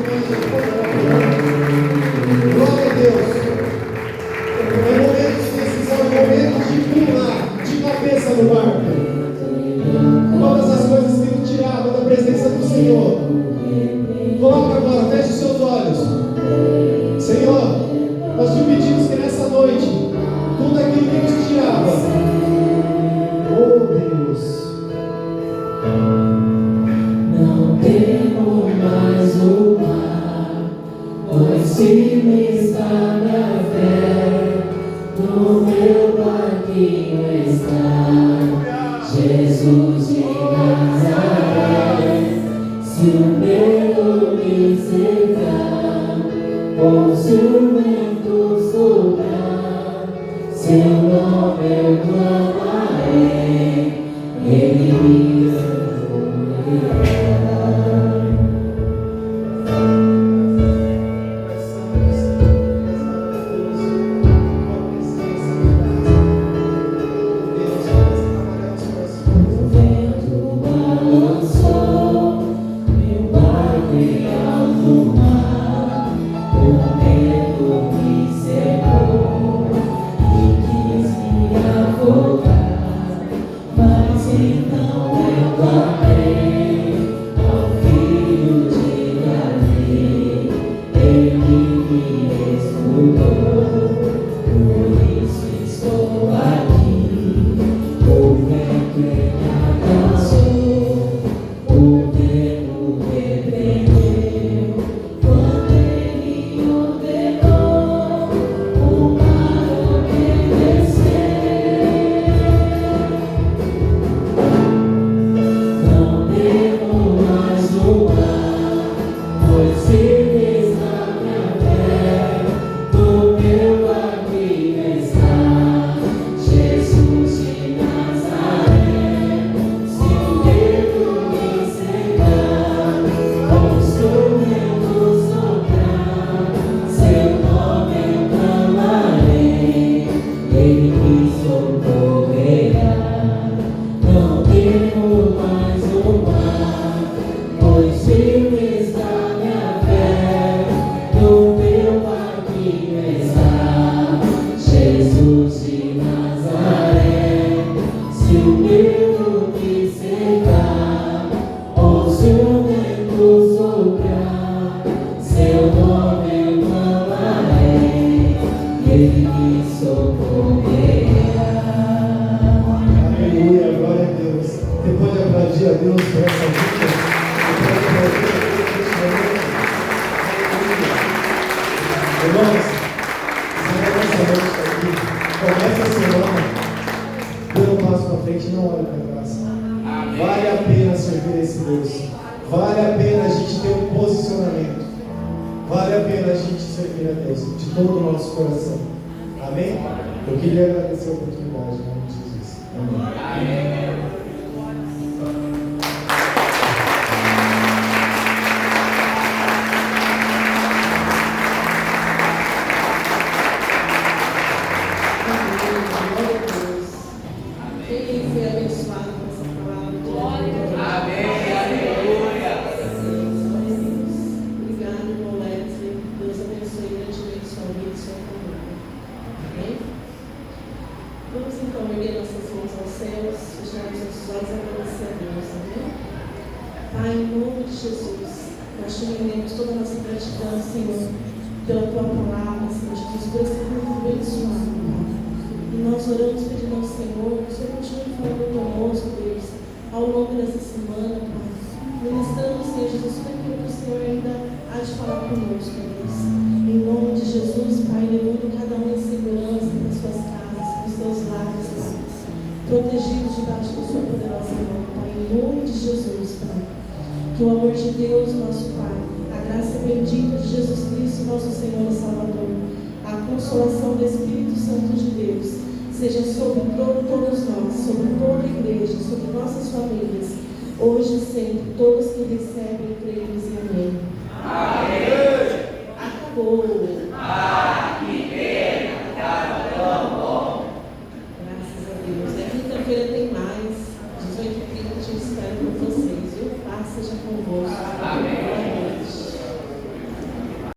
glória a Deus. É momento de decisão, é momento de pular de cabeça no barco. Todas as coisas que nos tiravam da presença do Senhor, coloca agora, feche os seus olhos. Senhor, nós te pedimos que nessa noite, tudo aquilo que nos tirava, oh Deus, não temo mais o mar, pois firme está minha fé, no meu barquinho está Jesus de Nazaré. Se o medo me cercar, ou se o vento soprar, seu nome eu clamarei, ele me ouvirá. O vento balançou meu barco em alto mar, o medo me cercou e quis me afogar, mas então eu clamei ao Filho de Davi, ele me escutou, por isso estou aqui. O vento me abraçou, o vento repreendeu, quando ele ordenou, o mar obedeceu. Não temo mais o mar, Irmãos, sai dessa noite aqui, começa a semana, dê um passo para frente e não olhe para trás. Vale a pena servir esse Deus. Vale a pena a gente ter um posicionamento. Vale a pena a gente servir a Deus de todo o nosso coração. Amém? Eu queria agradecer a oportunidade, em nome de Jesus. Amém. Quem foi abençoado com essa palavra? Amém. Aleluia. Obrigado, irmão Wesley. Deus abençoe grandemente sua vida e sua família. Amém? Vamos então erguer nossas mãos aos céus, fechar os nossos olhos e agradecer a Deus. Amém? Pai, em nome de Jesus, nós te rendemos toda a nossa gratidão, Senhor, pela tua palavra, Senhor Jesus, por esse culto abençoado, Pai. E nós oramos pedindo ao Senhor que o Senhor continue falando conosco, Deus, ao longo dessa semana, Pai. Ministrando, Senhor Jesus, tudo aquilo que o Senhor ainda há de falar conosco, Deus. Em nome de Jesus, Pai, levando cada um em segurança nas suas casas, nos seus lares, Pai. Protegidos debaixo da sua poderosa mão, Pai. Em nome de Jesus, Pai. Que o amor de Deus, nosso Pai, a graça bendita de Jesus Cristo, nosso Senhor e Salvador, a consolação do Espírito Santo de Deus, seja sobre todos nós, sobre toda a igreja, sobre nossas famílias, hoje e sempre, todos que recebem, creem e amém.